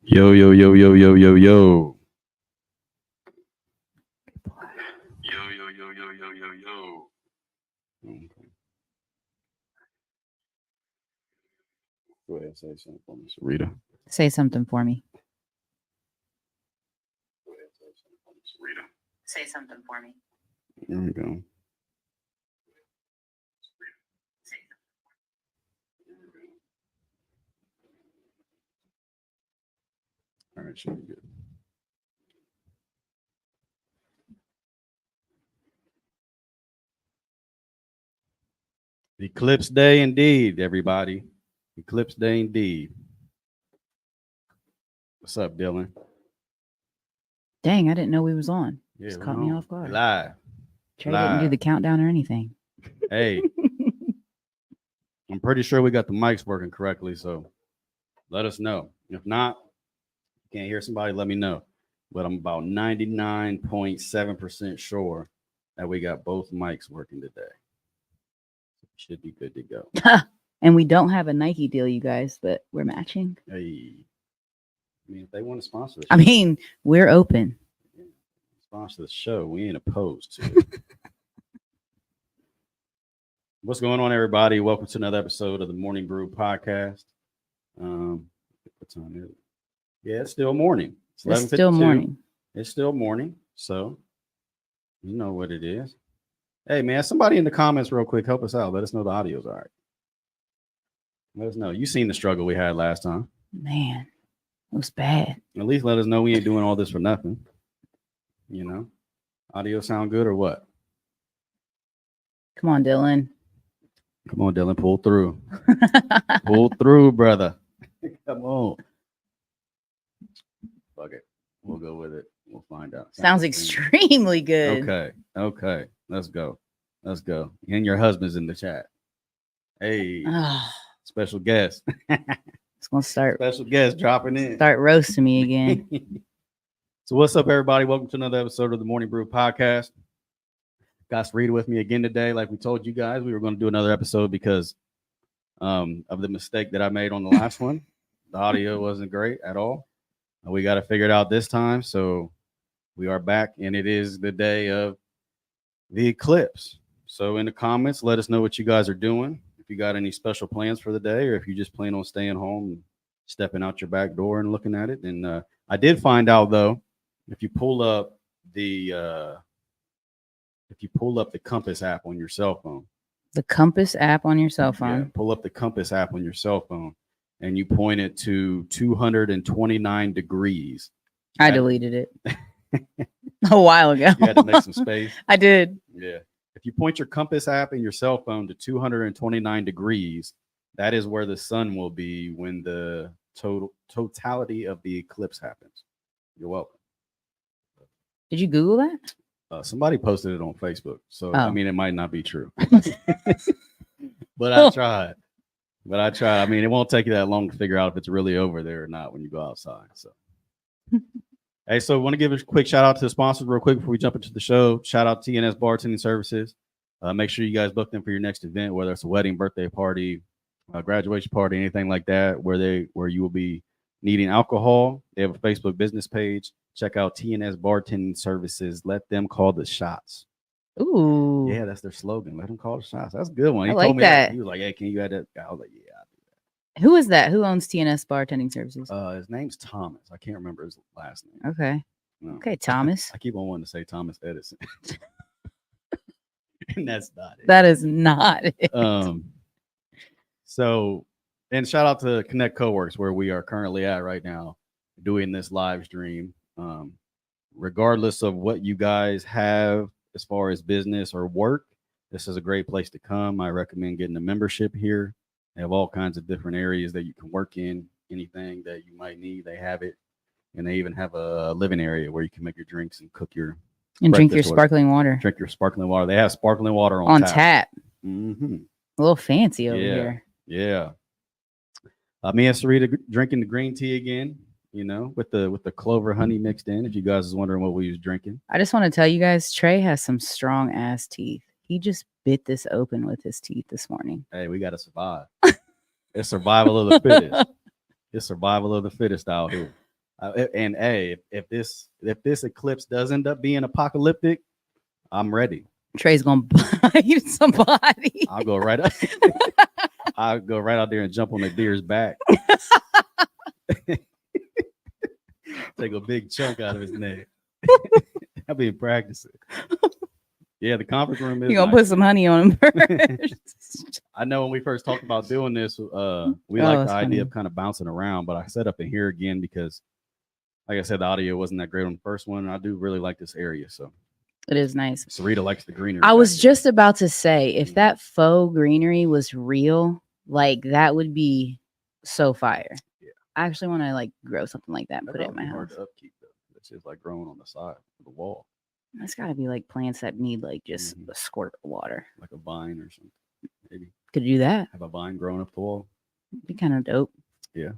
Yo, yo, yo, yo, yo, yo, yo. Yo, yo, yo, yo, yo, yo, yo. Okay. Go ahead and say something for me, Sarita. Say something for me. Go ahead and say something for me, Sarita. Say something for me. There we go. All right, should be good. Eclipse day indeed, everybody. Eclipse day indeed. What's up, Dylan? Dang, I didn't know we was on. Yeah, Just we caught me on. off guard. Live. Trey didn't do live. the countdown or anything. Hey, I'm pretty sure we got the mics working correctly, so let us know. If not, can't hear somebody, let me know. But I'm about 99.7% sure that we got both mics working today. Should be good to go. And we don't have a Nike deal, you guys, but we're matching. Hey, I mean, if they want to sponsor the show, I mean, we're open. sponsor the show, we ain't opposed to it. What's going on, everybody? Welcome to another episode of the Morning Brew podcast. What time is it? Yeah, it's still morning. It's still 11:52. morning. It's still morning, so you know what it is. Hey, man, somebody in the comments real quick, help us out. Let us know the audio's all right. Let us know. You seen the struggle we had last time. Man, it was bad. At least let us know we ain't doing all this for nothing. You know, audio sound good or what? Come on, Dylan. Come on, Dylan, pull through. Pull through, brother. Come on. Fuck it. We'll go with it. We'll find out. Sounds extremely good. Okay. Let's go. And your husband's in the chat. Hey, special guest. It's gonna start. Special guest dropping in. Start roasting me again. So what's up, everybody? Welcome to another episode of the Morning Brew podcast. Got Sarita with me again today. Like we told you guys, we were going to do another episode because of the mistake that I made on the last one. The audio wasn't great at all. We got to figure it out this time. So we are back, and it is the day of the eclipse. So in the comments, let us know what you guys are doing. If you got any special plans for the day, or if you just plan on staying home and stepping out your back door and looking at it. And I did find out, though, if you pull up the compass app on your cell phone. The compass app on your cell phone. Yeah, pull up the compass app on your cell phone and you point it to 229 degrees. I deleted it a while ago. You had to make some space. I did. Yeah. If you point your compass app in your cell phone to 229 degrees, that is where the sun will be when the totality of the eclipse happens. You're welcome. Did you Google that? Somebody posted it on Facebook, so Oh. I mean, it might not be true, but I tried. I mean, it won't take you that long to figure out if it's really over there or not when you go outside. So, hey, so I want to give a quick shout out to the sponsors real quick before we jump into the show. Shout out to TNS Bartending Services. Make sure you guys book them for your next event, whether it's a wedding, birthday party, graduation party, anything like that, where you will be needing alcohol. They have a Facebook business page. Check out TNS Bartending Services. Let them call the shots. Ooh. Yeah, that's their slogan. Let them call the shots. That's a good one. I He like told me that. He was like, hey, can you add that? I was like, yeah, I'll do that. Who is that? Who owns TNS Bartending Services? His name's Thomas. I can't remember his last name. Okay. No. Okay, Thomas. I keep on wanting to say Thomas Edison. And that's not it. That is not it. So, and shout out to Connect Coworks, where we are currently at right now, doing this live stream. Regardless of what you guys have as far as business or work, this is a great place to come. I recommend getting a membership here. They have all kinds of different areas that you can work in. Anything that you might need, they have it. And they even have a living area where you can make your drinks and cook your and drink your breakfast or sparkling water. Drink your sparkling water. They have sparkling water On tap. tap. Mm-hmm. A little fancy over here. Yeah. Me and Sarita drinking the green tea again, you know, with the clover honey mixed in. If you guys is wondering what we was drinking. I just want to tell you guys, Trey has some strong ass teeth. He just bit this open with his teeth this morning. Hey, we got to survive. It's survival of the fittest. It's survival of the fittest out here. And hey, if this eclipse does end up being apocalyptic, I'm ready. Trey's gonna buy you somebody. I'll go right. I'll go right out there and jump on the deer's back. Take a big chunk out of his neck. I've been practicing. Yeah, the conference room is. You gonna nice. put some honey on him first. I know when we first talked about doing this, we Oh, like the it's idea funny. of kind of bouncing around, but I set up in here again because, like I said, the audio wasn't that great on the first one, and I do really like this area. So It is nice. Sarita likes the greenery. I back was here. just about to say, if that faux greenery was real, like that would be so fire. Yeah. I actually want to like grow something like that and put it in my hard house. to upkeep though. It's just like growing on the side of the wall, It's got to be like plants that need like just Mhm. a squirt of water. like a vine or something. Maybe Could do that. have a vine growing up the wall. Be kind of dope. Yeah.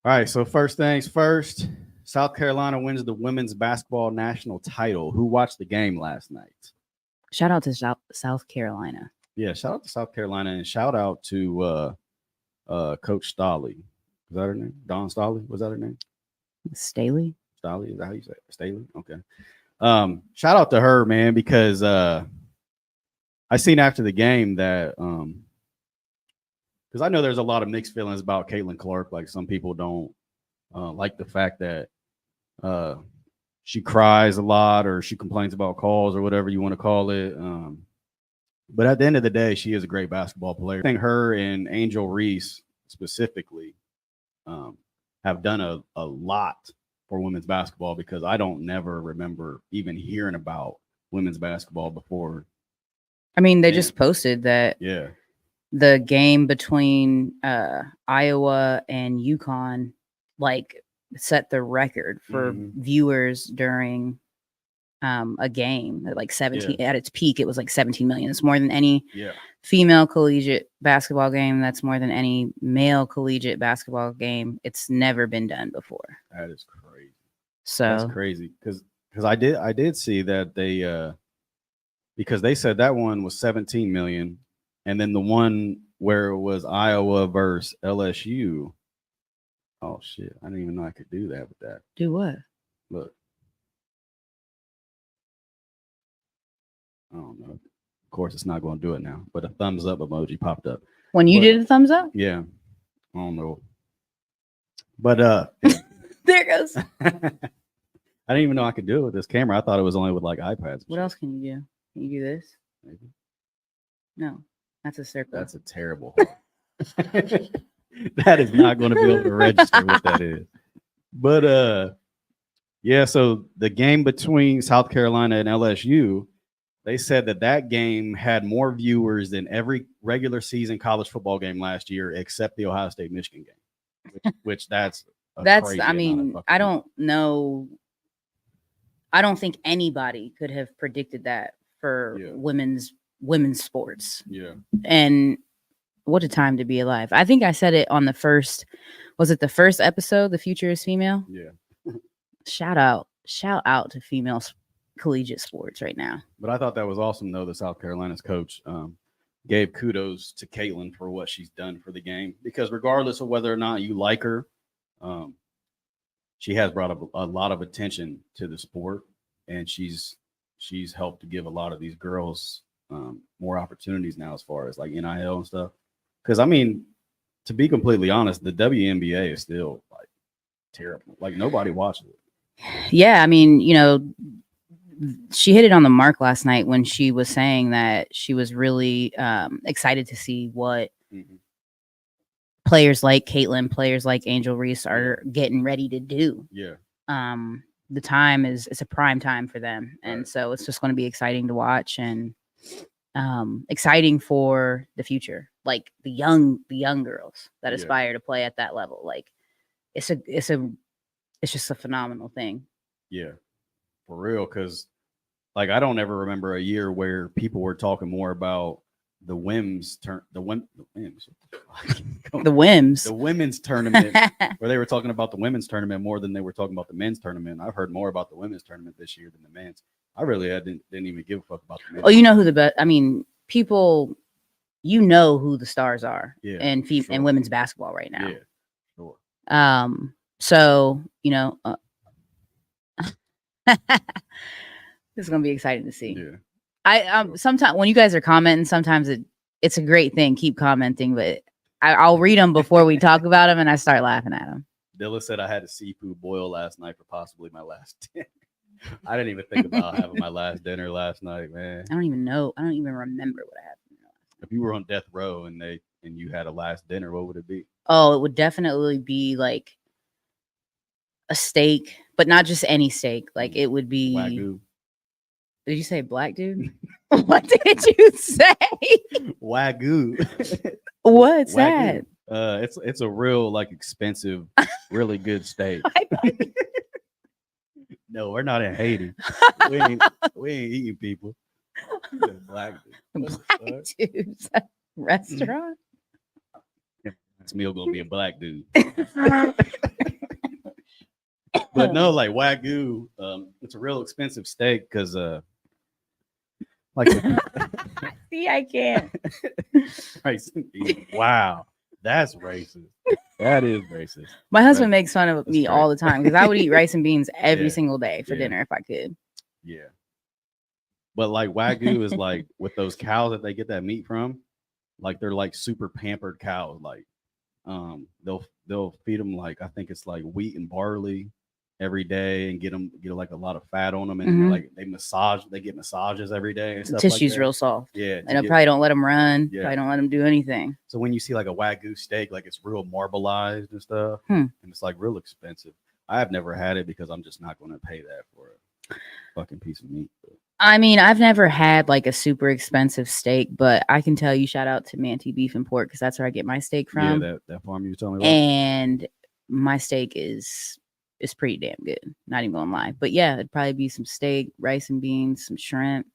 All right. So first things first, South Carolina wins the women's basketball national title. Who watched the game last night? Shout out to South Carolina. Yeah. Shout out to South Carolina and shout out to Coach Stolley. Was that her name? Dawn Stolley? Was that her name? Staley. Stolley? Is that how you say it? Staley? Okay. Shout out to her, man, because I seen after the game that because I know there's a lot of mixed feelings about Caitlin Clark. Like some people don't like the fact that she cries a lot or she complains about calls or whatever you want to call it. But at the end of the day, she is a great basketball player. I think her and Angel Reese specifically have done a lot for women's basketball because I don't never remember even hearing about women's basketball before. I mean, they just posted that Yeah. the game between Iowa and UConn like set the record for viewers during a game at like 17 at its peak. It was like 17 million. It's more than any female collegiate basketball game. That's more than any male collegiate basketball game. It's never been done before. That is crazy. So that's crazy because I did see that they because they said that one was 17 million, and then the one where it was Iowa versus LSU. Oh shit! I didn't even know I could do that with that. Do what? Look. I don't know. Of course, it's not going to do it now, but a thumbs up emoji popped up. When you did a thumbs up? Yeah. I don't know. But there it goes. I didn't even know I could do it with this camera. I thought it was only with like iPads. What else can you do? Can you do this? Maybe. No. That's a circle. That's a terrible that is not going to be able to register what that is. But yeah, so the game between South Carolina and LSU, they said that game had more viewers than every regular season college football game last year, except the Ohio State Michigan game, which that's I mean, I don't know. I don't think anybody could have predicted that for women's sports. Yeah. And what a time to be alive. I think I said it on the first episode, The Future is Female? Yeah. Shout out to female collegiate sports right now. But I thought that was awesome, though, that South Carolina's coach gave kudos to Caitlin for what she's done for the game. Because regardless of whether or not you like her, she has brought a lot of attention to the sport. And she's helped to give a lot of these girls more opportunities now as far as like NIL and stuff. Because, I mean, to be completely honest, the WNBA is still like terrible. Like nobody watches it. Yeah, I mean, she hit it on the mark last night when she was saying that she was really excited to see what players like Caitlin, players like Angel Reese are getting ready to do. Yeah. The time it's a prime time for them. And so it's just going to be exciting to watch and exciting for the future. Like the young girls that aspire to play at that level. Like it's just a phenomenal thing. Yeah. For real, because like I don't ever remember a year where people were talking more about the women's tournament where they were talking about the women's tournament more than they were talking about the men's tournament. I've heard more about the women's tournament this year than the men's. I really didn't even give a fuck about the men's. Oh, you know who the best? I mean, people, who the stars are in women's basketball right now. Yeah, sure. So, this is gonna be exciting to see. Yeah. I sometimes when you guys are commenting, sometimes it's a great thing. Keep commenting, but I'll read them before we talk about them, and I start laughing at them. Dilla said I had a seafood boil last night for possibly my last dinner. I didn't even think about having my last dinner last night, man. I don't even know. I don't even remember what I had. If you were on death row and you had a last dinner, what would it be? Oh, it would definitely be like a steak, but not just any steak. Like it would be Wagyu. Did you say black dude? What did you say? Wagyu. What's Wagyu. that? It's a real like expensive, really good steak. No, we're not in Haiti. We ain't eating people. Black dude. Black dude's restaurant. This meal gonna be a black dude. But no, like Wagyu, it's a real expensive steak because like see, I can't. Wow, that's racist. That is racist. My husband makes fun of me all the time because I would eat rice and beans every single day for dinner if I could. Yeah. But like Wagyu is like with those cows that they get that meat from, like they're like super pampered cows. Like they'll feed them like I think it's like wheat and barley every day and get like a lot of fat on them and like they get massages every day and stuff. Tissue's like real soft. Yeah. And probably don't let them run. Yeah. Probably don't let them do anything. So when you see like a Wagyu steak, like it's real marbleized and stuff, and it's like real expensive. I have never had it because I'm just not going to pay that for a fucking piece of meat. But. I mean, I've never had like a super expensive steak, but I can tell you, shout out to Manti Beef and Pork because that's where I get my steak from. Yeah, that farm you were telling me about. And my steak is pretty damn good. Not even gonna lie. But yeah, it'd probably be some steak, rice and beans, some shrimp.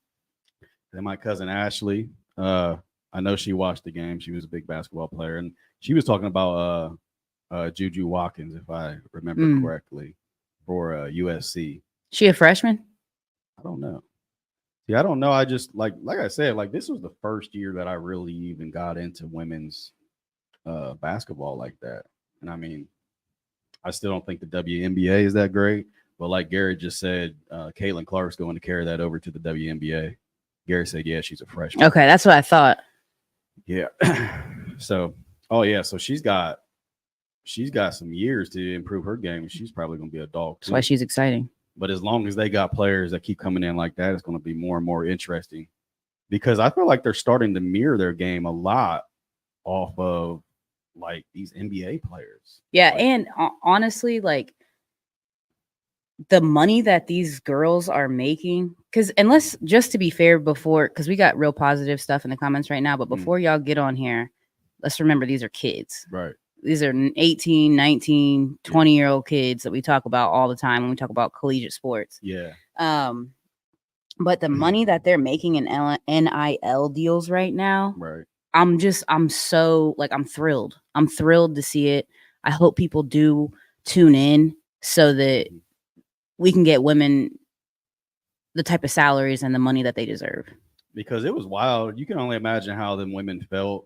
And my cousin Ashley, I know she watched the game. She was a big basketball player, and she was talking about Juju Watkins, if I remember correctly, for USC. She a freshman? I don't know. See, I don't know. I just like I said, like this was the first year that I really even got into women's basketball like that. And I mean, I still don't think the WNBA is that great, but like Gary just said, Caitlin Clark's going to carry that over to the WNBA. Gary said, yeah, she's a freshman. Okay, that's what I thought. Yeah. So she's got some years to improve her game. She's probably going to be a dog too. That's why she's exciting. But as long as they got players that keep coming in like that, it's going to be more and more interesting because I feel like they're starting to mirror their game a lot off of like these NBA players. Yeah. Like, and honestly, like the money that these girls are making, unless just to be fair because we got real positive stuff in the comments right now, but before y'all get on here, let's remember these are kids. Right. These are 18, 19, 20-year-old kids that we talk about all the time when we talk about collegiate sports. Yeah. But the money that they're making in NIL deals right now, right. I'm so like, I'm thrilled. I'm thrilled to see it. I hope people do tune in so that we can get women the type of salaries and the money that they deserve. Because it was wild. You can only imagine how them women felt.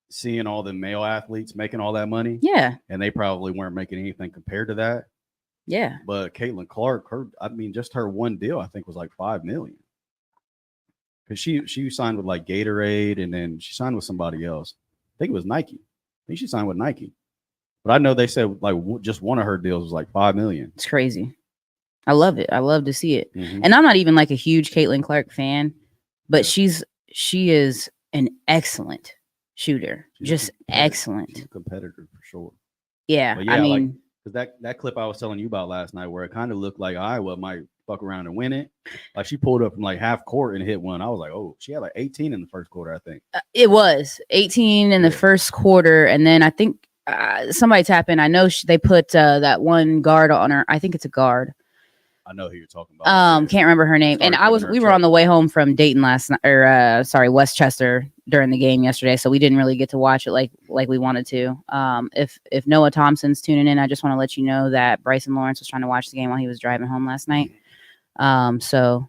Seeing all the male athletes making all that money. Yeah. And they probably weren't making anything compared to that. Yeah. But Caitlin Clark, just her one deal, I think was like $5 million. Because she signed with like Gatorade and then she signed with somebody else. I think it was Nike. I think she signed with Nike. But I know they said like just one of her deals was like $5 million. It's crazy. I love it. I love to see it. Mm-hmm. And I'm not even like a huge Caitlin Clark fan, but she is an excellent shooter. Just excellent. She's a competitor for sure. Yeah. I mean, because that clip I was telling you about last night where it kind of looked like Iowa might fuck around and win it. Like she pulled up from like half court and hit one. I was like, oh, she had like 18 in the first quarter, I think. It was 18 in the first quarter. And then I think somebody tapped in. I know they put that one guard on her. I think it's a guard. I know who you're talking about. Can't remember her name. And we were on the way home from Dayton last night, or Westchester during the game yesterday. So we didn't really get to watch it like we wanted to. If Noah Thompson's tuning in, I just want to let you know that Bryson Lawrence was trying to watch the game while he was driving home last night. So,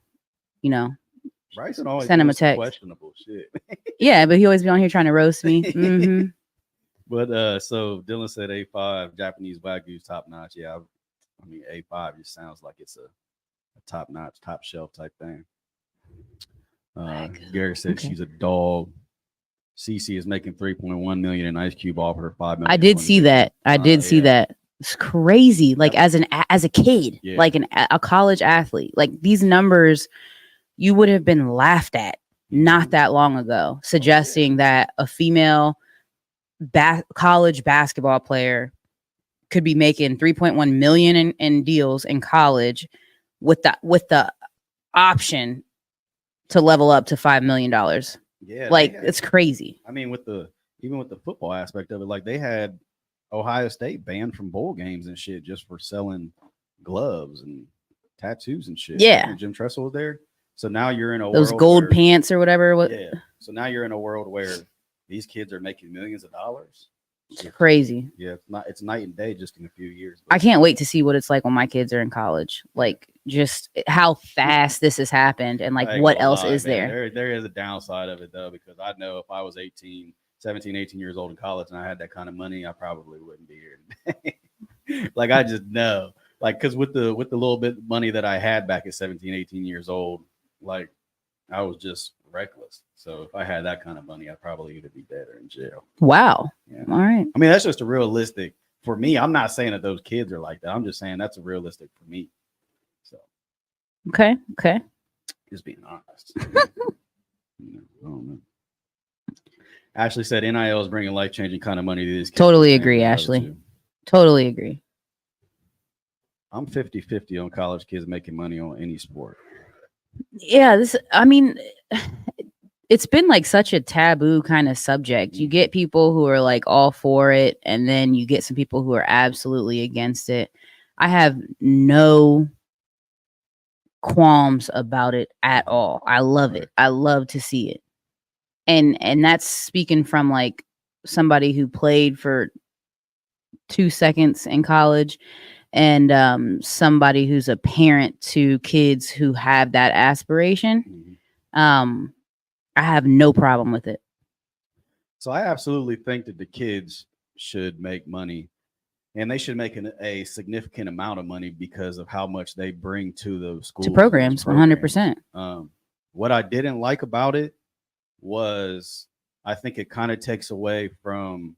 Bryson always send him a text. Questionable shit. Yeah, but he always be on here trying to roast me. Mm-hmm. But so Dylan said A5 Japanese Wagyu top notch. Yeah, I mean A5 just sounds like it's a top notch, top shelf type thing. Gary said she's a dog. CC is making 3.1 million, and Ice Cube offered her 5 million. I did see that. I did see that. It's crazy. Like as a kid, like a college athlete, like these numbers, you would have been laughed at not that long ago, suggesting that a female college basketball player could be making 3.1 million in deals in college with the option to level up to $5 million. Yeah, like it's crazy. I mean, even with the football aspect of it, like they had Ohio State banned from bowl games and shit just for selling gloves and tattoos and shit. Yeah, Jim Tressel was there. So now you're in those world gold pants or whatever. Yeah. So now you're in a world where these kids are making millions of dollars. It's crazy. Yeah, it's night and day just in a few years. I can't wait to see what it's like when my kids are in college. Like just how fast this has happened and like what else is there. There is a downside of it though, because I know if I was 17, 18 years old in college and I had that kind of money, I probably wouldn't be here today. Like I just know. Like because with the little bit of money that I had back at 17, 18 years old, like I was just reckless. So if I had that kind of money, I'd probably either be dead or in jail. Wow. Yeah. All right. I mean, that's just a realistic for me. I'm not saying that those kids are like that. I'm just saying that's a realistic for me. So okay. Just being honest. I don't know. Ashley said NIL is bringing life-changing kind of money to these kids. Totally agree, Ashley. Totally agree. I'm 50-50 on college kids making money on any sport. Yeah, it's been like such a taboo kind of subject. You get people who are like all for it, and then you get some people who are absolutely against it. I have no qualms about it at all. I love it. I love to see it. And that's speaking from like somebody who played for 2 seconds in college and somebody who's a parent to kids who have that aspiration. I have no problem with it. So I absolutely think that the kids should make money, and they should make a significant amount of money because of how much they bring to the school to programs. 100%. What I didn't like about it was I think it kind of takes away from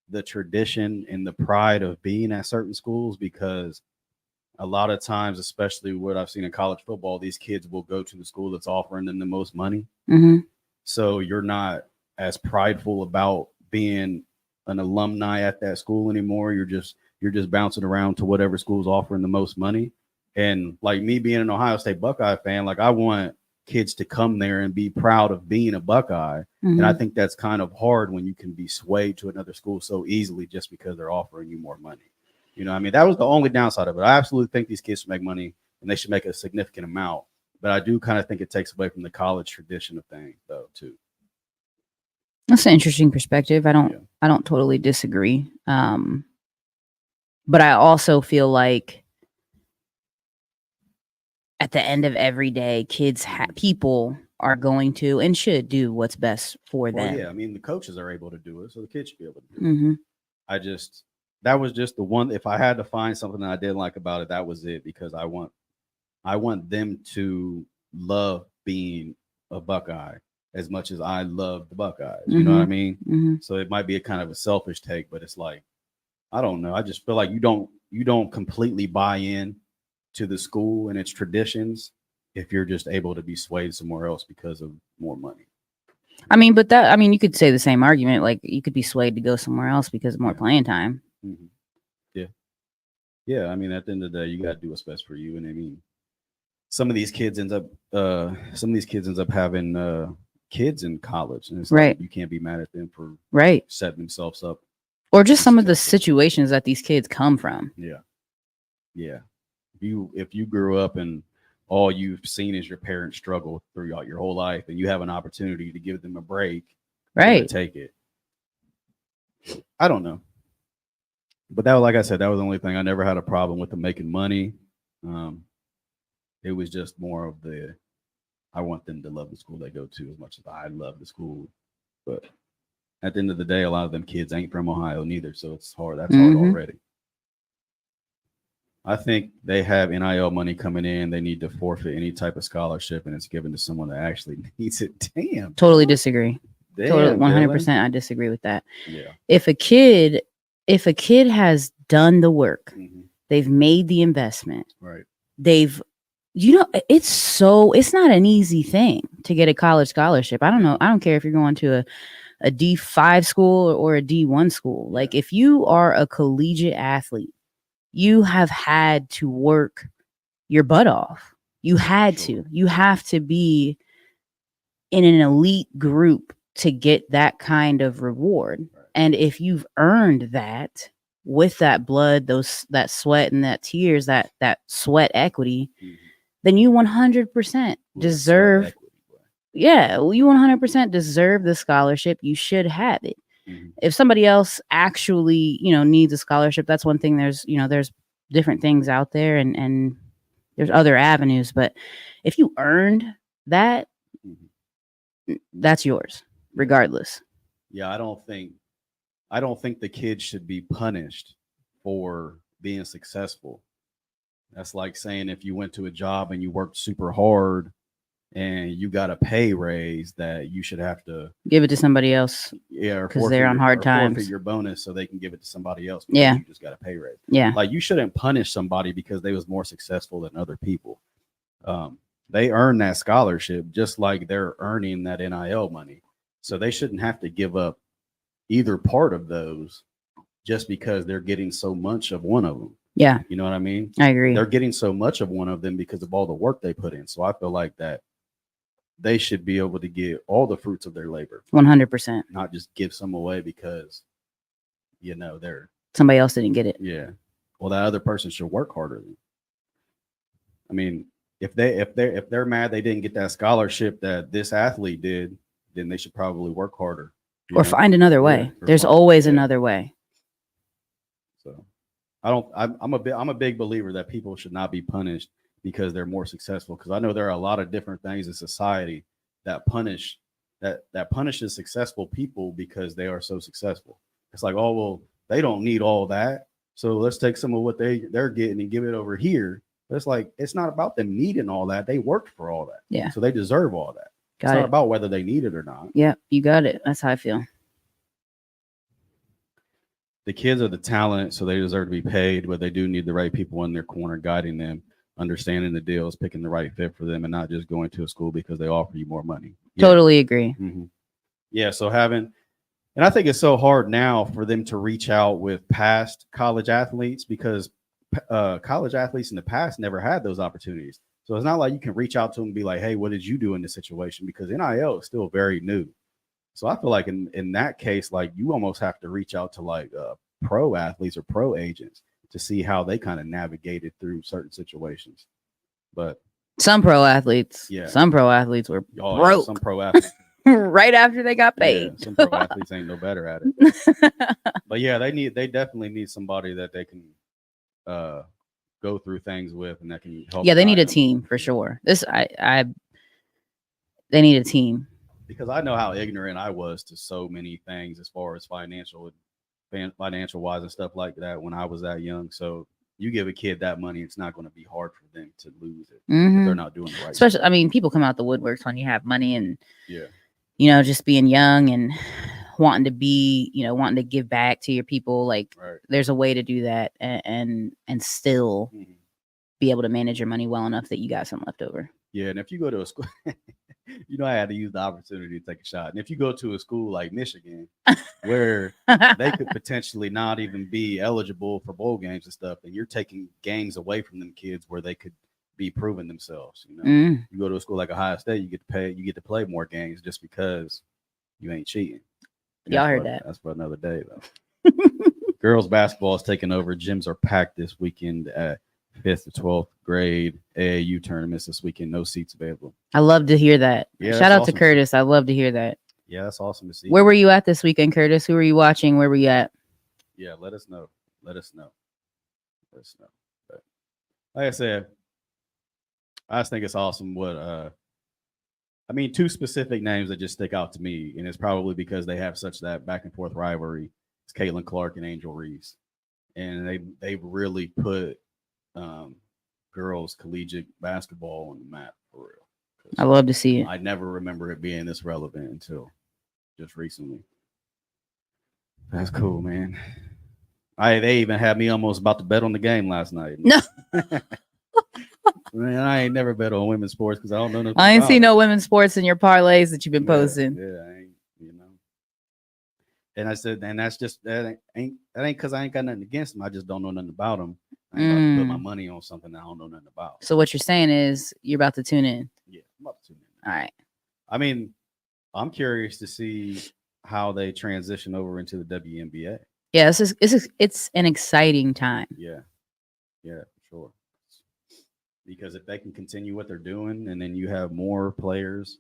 the tradition and the pride of being at certain schools, because a lot of times, especially what I've seen in college football, these kids will go to the school that's offering them the most money. So you're not as prideful about being an alumni at that school anymore. You're just bouncing around to whatever school's offering the most money. And like me being an Ohio State Buckeye fan, like I want kids to come there and be proud of being a Buckeye. And I think that's kind of hard when you can be swayed to another school so easily just because they're offering you more money. You know, I mean, that was the only downside of it. I absolutely think these kids should make money and they should make a significant amount. But I do kind of think it takes away from the college tradition of things, though, too. That's an interesting perspective. I don't totally disagree. But I also feel like at the end of every day, people are going to and should do what's best for them. Yeah, I mean, the coaches are able to do it, so the kids should be able to do it. That was just the one. If I had to find something that I didn't like about it, that was it, because I want them to love being a Buckeye as much as I love the Buckeyes. You know what I mean? So it might be a kind of a selfish take, but it's like, I don't know. I just feel like you don't completely buy in to the school and its traditions if you're just able to be swayed somewhere else because of more money. I mean, but you could say the same argument. Like you could be swayed to go somewhere else because of more playing time. Yeah. I mean, at the end of the day, you got to do what's best for you. And I mean, some of these kids ends up having kids in college, and it's right. Like you can't be mad at them for setting themselves up, or just some of the situations that these kids come from. Yeah. If you grew up and all you've seen is your parents struggle throughout your whole life, and you have an opportunity to give them a break, right? Take it. I don't know, but that, like I said, that was the only thing. I never had a problem with them making money. It was just more of I want them to love the school they go to as much as I love the school. But at the end of the day, a lot of them kids ain't from Ohio neither, so it's hard. That's hard already. I think they have NIL money coming in. They need to forfeit any type of scholarship, and it's given to someone that actually needs it. Damn. Totally disagree. Damn, totally 100%. I disagree with that. Yeah. If a kid has done the work, they've made the investment, right? It's not an easy thing to get a college scholarship. I don't know. I don't care if you're going to a D5 school or a D1 school. Like if you are a collegiate athlete, you have had to work your butt off. You had to. You have to be in an elite group to get that kind of reward. Right. And if you've earned that with that blood, that sweat and that tears, that sweat equity, then you 100% deserve. Yeah, you 100% deserve the scholarship. You should have it. If somebody else actually, needs a scholarship, that's one thing. There's different things out there and there's other avenues. But if you earned that, that's yours, regardless. Yeah, I don't think the kids should be punished for being successful. That's like saying if you went to a job and you worked super hard and you got a pay raise, that you should have to give it to somebody else. Yeah, because they're on hard times. Forfeit your bonus so they can give it to somebody else. Yeah, you just got a pay raise. Yeah, like you shouldn't punish somebody because they was more successful than other people. They earn that scholarship just like they're earning that NIL money, so they shouldn't have to give up either part of those just because they're getting so much of one of them. Yeah, you know what I mean? I agree. They're getting so much of one of them because of all the work they put in. So I feel like that they should be able to get all the fruits of their labor. 100%. Not just give some away because, they're somebody else didn't get it. Yeah. Well, that other person should work harder. I mean, if they're mad they didn't get that scholarship that this athlete did, then they should probably work harder. Or find another way. There's always another way. So I'm a big believer that people should not be punished because they're more successful. Because I know there are a lot of different things in society that punishes successful people because they are so successful. It's like, oh well, they don't need all that, so let's take some of what they're getting and give it over here. But it's like it's not about them needing all that. They worked for all that. Yeah. So they deserve all that. It's not about whether they need it or not. Yeah, you got it. That's how I feel. The kids are the talent, so they deserve to be paid, but they do need the right people in their corner guiding them, understanding the deals, picking the right fit for them, and not just going to a school because they offer you more money. Yeah. Totally agree. Yeah, so and I think it's so hard now for them to reach out with past college athletes because college athletes in the past never had those opportunities. So it's not like you can reach out to them and be like, hey, what did you do in this situation? Because NIL is still very new. So I feel like in that case, like you almost have to reach out to like pro athletes or pro agents to see how they kind of navigated through certain situations. But some pro athletes were broke. Some pro athletes right after they got paid. Yeah, some pro athletes ain't no better at it. But yeah, they definitely need somebody that they can go through things with and that can help. Yeah, they need a team for sure. They need a team. Because I know how ignorant I was to so many things as far as financial wise and stuff like that when I was that young. So you give a kid that money, it's not going to be hard for them to lose it. If they're not doing the right Especially, stuff. I mean, people come out the woodworks when you have money and, just being young and wanting to give back to your people. Like there's a way to do that and still be able to manage your money well enough that you got some left over. Yeah. And if you go to a school, I had to use the opportunity to take a shot. And if you go to a school like Michigan, where they could potentially not even be eligible for bowl games and stuff, and you're taking games away from them kids where they could be proving themselves. You go to a school like Ohio State, you get to play more games just because you ain't cheating. Y'all heard that. That's for another day, though. Girls basketball is taking over. Gyms are packed this weekend at 5th to 12th grade AAU tournaments this weekend. No seats available. I love to hear that. Yeah, shout out to Curtis. I love to hear that. Yeah, that's awesome to see. Where were you at this weekend, Curtis? Who were you watching? Where were you at? Yeah, let us know. But like I said, I just think it's awesome what I mean, two specific names that just stick out to me, and it's probably because they have such that back and forth rivalry. It's Caitlin Clark and Angel Reese, and they've really put girls collegiate basketball on the map for real. I love to see it. I never remember it being this relevant until just recently. That's cool, man. They even had me almost about to bet on the game last night. No. Man, I ain't never bet on women's sports because I don't know. I ain't seen no women's sports in your parlays that you've been posting. Yeah, I ain't, And I said, and that's just that ain't because I ain't got nothing against them. I just don't know nothing about them. I ain't about to put my money on something I don't know nothing about. So what you're saying is you're about to tune in. Yeah, I'm about to tune in. All right. I mean, I'm curious to see how they transition over into the WNBA. Yeah, it's an exciting time. Yeah, for sure. Because if they can continue what they're doing, and then you have more players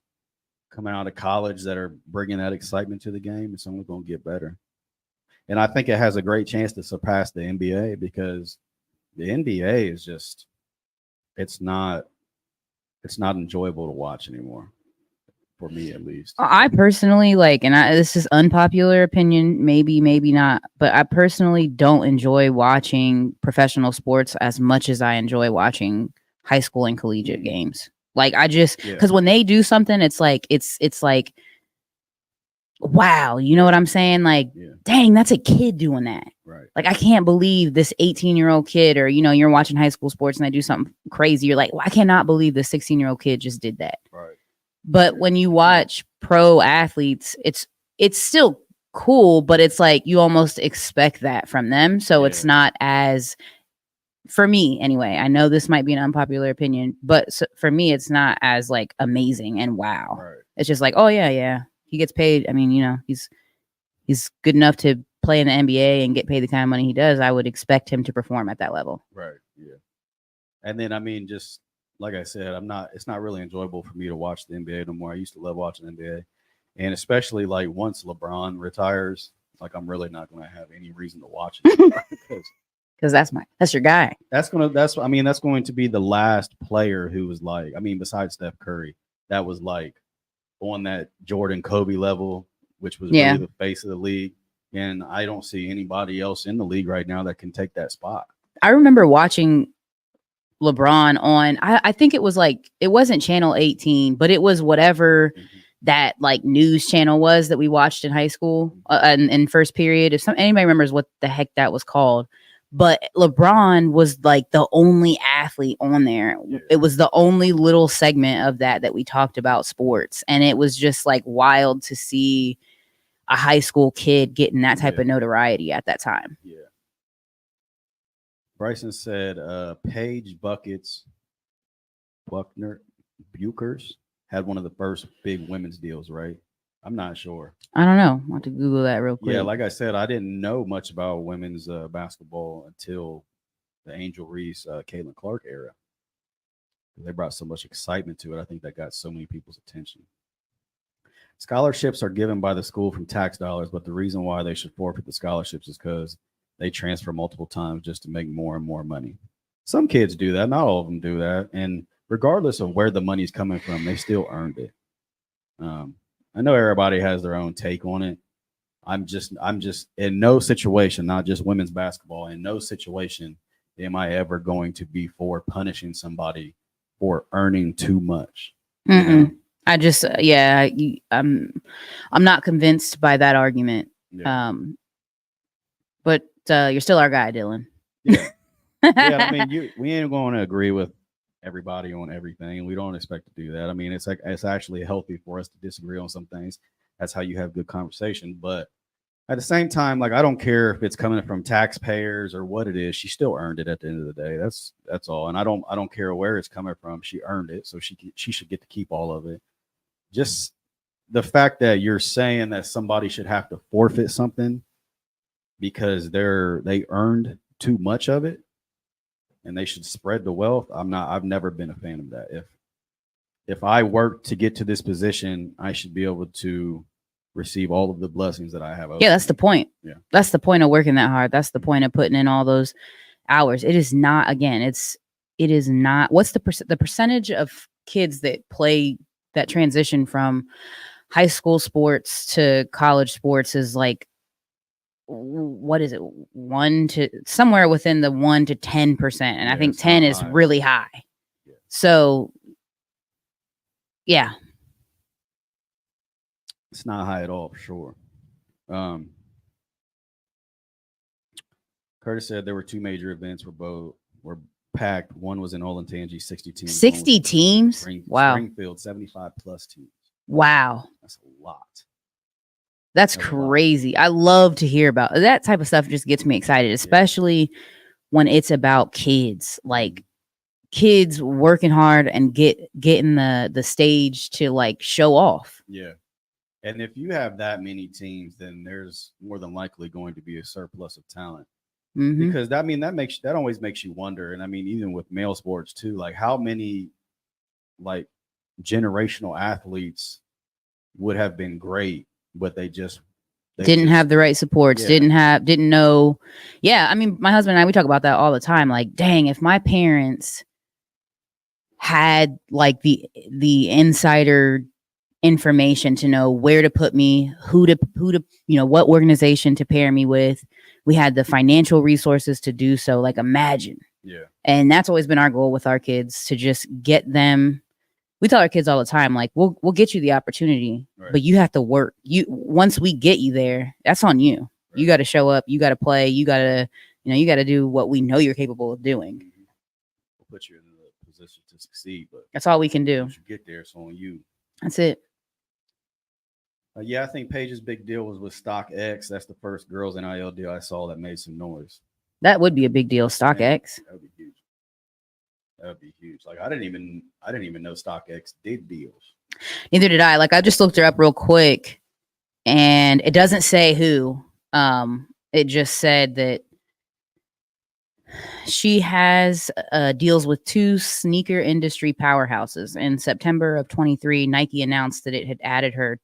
coming out of college that are bringing that excitement to the game, it's only going to get better. And I think it has a great chance to surpass the NBA because the NBA is just it's not enjoyable to watch anymore. For me, at least. I personally this is unpopular opinion, maybe not, but I personally don't enjoy watching professional sports as much as I enjoy watching high school and collegiate games. Like I just because when they do something, it's like wow, you know what I'm saying? Like, dang, that's a kid doing that. Right. Like I can't believe this 18-year-old kid, or you're watching high school sports and they do something crazy. You're like, well, I cannot believe this 16-year-old kid just did that. Right. But when you watch pro athletes, it's still cool, but it's like you almost expect that from them. So it's not as, for me anyway, I know this might be an unpopular opinion, but for me, it's not as like amazing and wow. Right. It's just like, oh yeah, he gets paid. I mean, he's good enough to play in the NBA and get paid the kind of money he does. I would expect him to perform at that level. Right. Yeah. And then, I mean, just like I said, it's not really enjoyable for me to watch the NBA no more. I used to love watching the NBA. And especially like once LeBron retires, like I'm really not going to have any reason to watch it. Because that's your guy. That's going to be the last player who was like, I mean, besides Steph Curry, that was like on that Jordan Kobe level, which was really the face of the league. And I don't see anybody else in the league right now that can take that spot. I remember watching LeBron on, I think it was like, it wasn't channel 18, but it was whatever that like news channel was that we watched in high school in first period. If anybody remembers what the heck that was called, but LeBron was like the only athlete on there. It was the only little segment of that we talked about sports. And it was just like wild to see a high school kid getting that type of notoriety at that time. Yeah. Bryson said, Paige Buchers had one of the first big women's deals, right? I'm not sure. I don't know. I'll have to Google that real quick. Yeah, like I said, I didn't know much about women's basketball until the Angel Reese, Caitlin Clark era. They brought so much excitement to it. I think that got so many people's attention. Scholarships are given by the school from tax dollars, but the reason why they should forfeit the scholarships is because they transfer multiple times just to make more and more money. Some kids do that. Not all of them do that. And regardless of where the money's coming from, they still earned it. I know everybody has their own take on it. I'm just in no situation, not just women's basketball, in no situation am I ever going to be for punishing somebody for earning too much. You know? I just, I'm not convinced by that argument. Yeah. But you're still our guy, Dylan. Yeah. Yeah. I mean, we ain't going to agree with everybody on everything, and we don't expect to do that. I mean, it's actually healthy for us to disagree on some things. That's how you have good conversation. But at the same time, like, I don't care if it's coming from taxpayers or what it is. She still earned it at the end of the day. That's all. And I don't care where it's coming from. She earned it, so she should get to keep all of it. Just the fact that you're saying that somebody should have to forfeit something because they earned too much of it and they should spread the wealth. I've never been a fan of that. If I work to get to this position, I should be able to receive all of the blessings that I have. Yeah, that's the point. Yeah. That's the point of working that hard. That's the point of putting in all those hours. It is not, again, it is not, what's the percentage of kids that play that transition from high school sports to college sports is like, what is it? 1 to somewhere within the 1 to 10%. And I think 10 is really high. Yeah. So yeah. It's not high at all for sure. Curtis said there were 2 major events were packed. One was in Olentangy, 60 teams. 60 teams? Wow. Springfield, 75 plus teams. Wow. That's a lot. That's crazy. I love to hear about that type of stuff. Just gets me excited, especially when it's about kids, like kids working hard and getting the stage to like show off. Yeah. And if you have that many teams, then there's more than likely going to be a surplus of talent. Mm-hmm. Because that always makes you wonder. And I mean, even with male sports too, like how many like generational athletes would have been great, but they didn't have the right supports, didn't know. Yeah. I mean, my husband and I, we talk about that all the time. Like, dang, if my parents had like the insider information to know where to put me, who to, what organization to pair me with, we had the financial resources to do so. Like, imagine. Yeah. And that's always been our goal with our kids, to just get them. We tell our kids all the time, like, we'll get you the opportunity, but you have to work. Once we get you there, that's on you. Right. You got to show up. You got to play. You got to, you got to do what we know you're capable of doing. We'll put you in the position to succeed, but that's all we can do. Once you get there, it's on you. That's it. I think Paige's big deal was with StockX. That's the first girls NIL deal I saw that made some noise. That would be a big deal. StockX. That would be huge. That would be huge. Like I didn't even know StockX did deals. Neither did I. Like I just looked her up real quick, and it doesn't say who. It just said that she has deals with 2 sneaker industry powerhouses. In September of 23, Nike announced that it had added her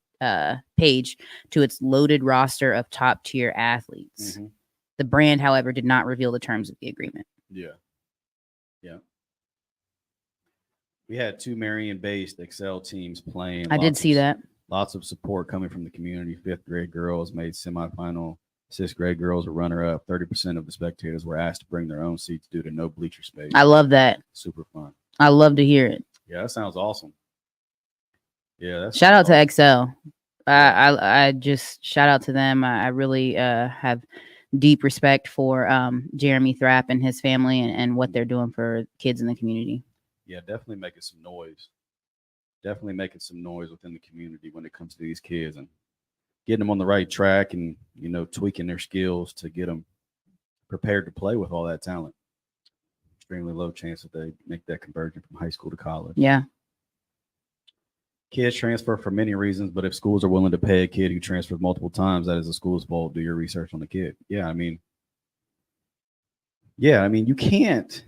Paige to its loaded roster of top tier athletes. Mm-hmm. The brand, however, did not reveal the terms of the agreement. Yeah. We had 2 Marion-based Excel teams playing. I did see that. Lots of support coming from the community. 5th grade girls made semifinal. 6th grade girls were runner-up. 30% of the spectators were asked to bring their own seats due to no bleacher space. I love that. Super fun. I love to hear it. Yeah, that sounds awesome. Yeah, shout out to Excel. I just shout out to them. I really have deep respect for Jeremy Thrapp and his family and what they're doing for kids in the community. Yeah, definitely making some noise. Definitely making some noise within the community when it comes to these kids and getting them on the right track and, tweaking their skills to get them prepared to play with all that talent. Extremely low chance that they make that conversion from high school to college. Yeah. Kids transfer for many reasons, but if schools are willing to pay a kid who transfers multiple times, that is the school's fault. Do your research on the kid. Yeah, I mean, you can't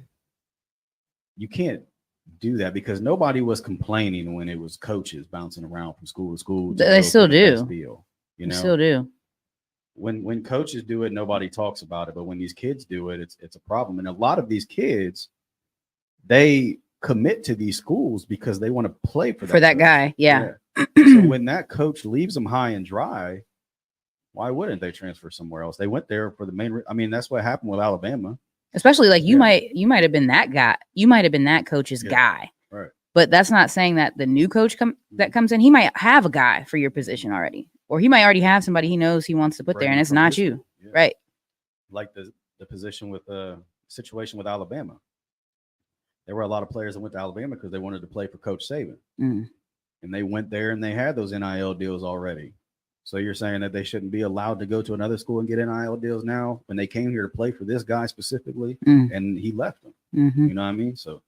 do that because nobody was complaining when it was coaches bouncing around from school to school. They still do. Deal, They still do. When coaches do it, nobody talks about it, but when these kids do it, it's a problem. And a lot of these kids, they commit to these schools because they want to play for that guy. Yeah. So when that coach leaves them high and dry, why wouldn't they transfer somewhere else? They went there for the main. I mean, that's what happened with Alabama. Especially like you might have been that guy. You might have been that coach's guy. Right. But that's not saying that the new coach that comes in, he might have a guy for your position already, or he might already have somebody he knows he wants to put there, and it's not you. Yeah. Right. Like the position with the situation with Alabama. There were a lot of players that went to Alabama because they wanted to play for Coach Saban. Mm. And they went there and they had those NIL deals already. So you're saying that they shouldn't be allowed to go to another school and get NIL deals now when they came here to play for this guy specifically and he left them. Mm-hmm. You know what I mean? So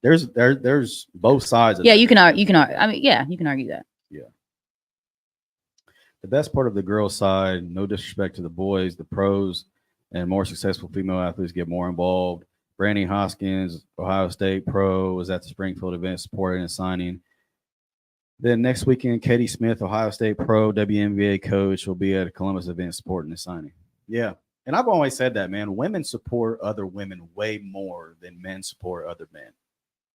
there's both sides of that. You can argue that. Yeah. The best part of the girls' side, no disrespect to the boys, the pros and more successful female athletes get more involved. Brandy Hoskins, Ohio State pro, was at the Springfield event supporting and signing. Then next weekend, Katie Smith, Ohio State pro, WNBA coach, will be at a Columbus event supporting and signing. Yeah. And I've always said that, man. Women support other women way more than men support other men.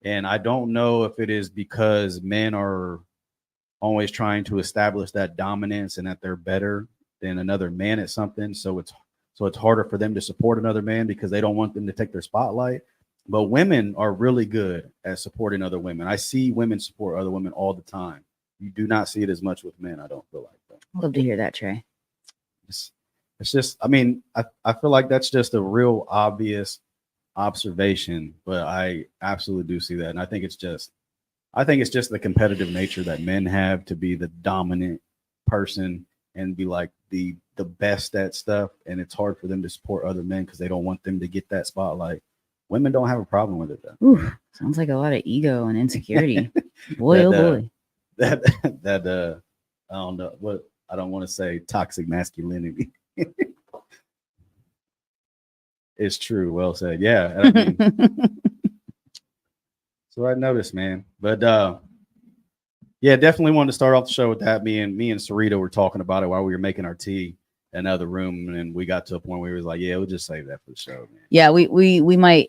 And I don't know if it is because men are always trying to establish that dominance and that they're better than another man at something. So it's harder for them to support another man because they don't want them to take their spotlight. But women are really good at supporting other women. I see women support other women all the time. You do not see it as much with men. I don't feel like that. Love to hear that, Trey. It's just, I mean, I feel like that's just a real obvious observation, but I absolutely do see that. And I think it's just the competitive nature that men have to be the dominant person and be like the best at stuff. And it's hard for them to support other men because they don't want them to get that spotlight. Women don't have a problem with it though. Ooh, sounds like a lot of ego and insecurity. Boy, that, oh boy. That I don't know what, I don't want to say toxic masculinity. It's true. Well said. Yeah. I mean, so I noticed, man. But yeah, definitely wanted to start off the show with that. Me and Sarita were talking about it while we were making our tea in another room, and we got to a point where we was like, yeah, we'll just save that for the show, man. Yeah, we might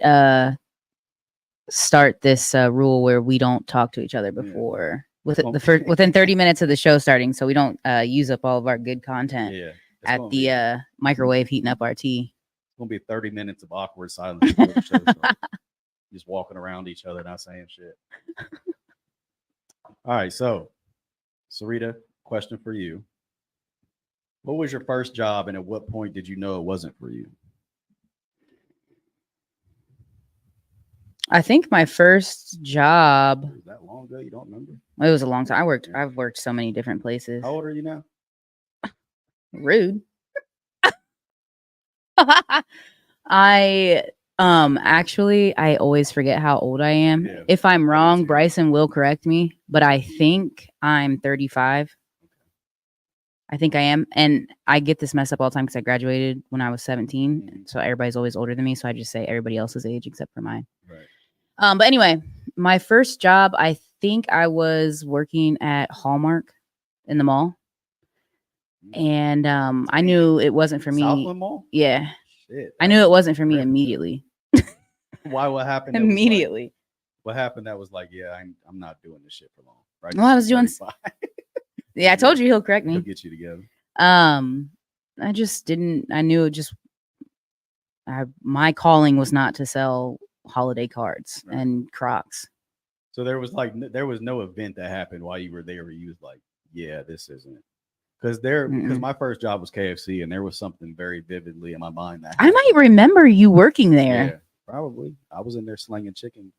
start this rule where we don't talk to each other before within 30 minutes of the show starting, so we don't use up all of our good content at the microwave heating up our tea. It's gonna be 30 minutes of awkward silence before the show starts. Just walking around each other, not saying shit. All right, so Sarita, question for you. What was your first job, and at what point did you know it wasn't for you? I think my first job. Was that long ago? You don't remember? It was a long time. I've worked so many different places. How old are you now? Rude. I actually I always forget how old I am. Yeah. If I'm wrong, Bryson will correct me, but I think I'm 35. I think I am. And I get this mess up all the time because I graduated when I was 17. Mm-hmm. So everybody's always older than me. So I just say everybody else's age except for mine. Right. But anyway, my first job, I think I was working at Hallmark in the mall. And I knew it wasn't for me. Southland Mall? Yeah. Shit. I knew it wasn't for me immediately. Why? What happened? Immediately. What happened? That was like, yeah, I'm not doing this shit for long. Right? Well, I was doing. Yeah, I told you he'll correct me. He'll get you together. I just didn't. I knew it just. My calling was not to sell holiday cards and Crocs. So there was no event that happened while you were there where you was like, yeah, this isn't. Because my first job was KFC, and there was something very vividly in my mind that happened. I might remember you working there. Yeah, probably. I was in there slinging chicken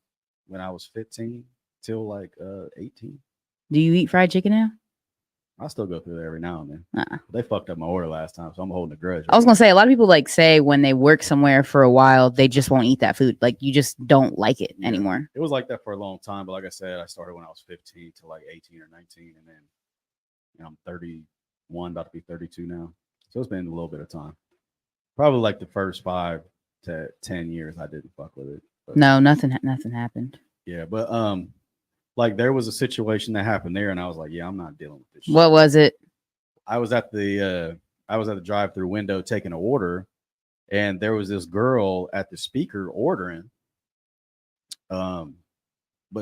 when I was 15 till like 18. Do you eat fried chicken now? I still go through there every now and then. They fucked up my order last time, so I'm holding a grudge. I was gonna say a lot of people say when they work somewhere for a while, they just won't eat that food. Like you just don't like it anymore. It was like that for a long time, but like I said, I started when I was 15 to like 18 or 19, and then I'm 31, about to be 32 now. So it's been a little bit of time. Probably like the first 5 to 10 years, I didn't fuck with it. But, no, nothing happened. Yeah, but like there was a situation that happened there, and I was like, yeah, I'm not dealing with this. What was it? I was at the drive-through window taking an order, and there was this girl at the speaker ordering. But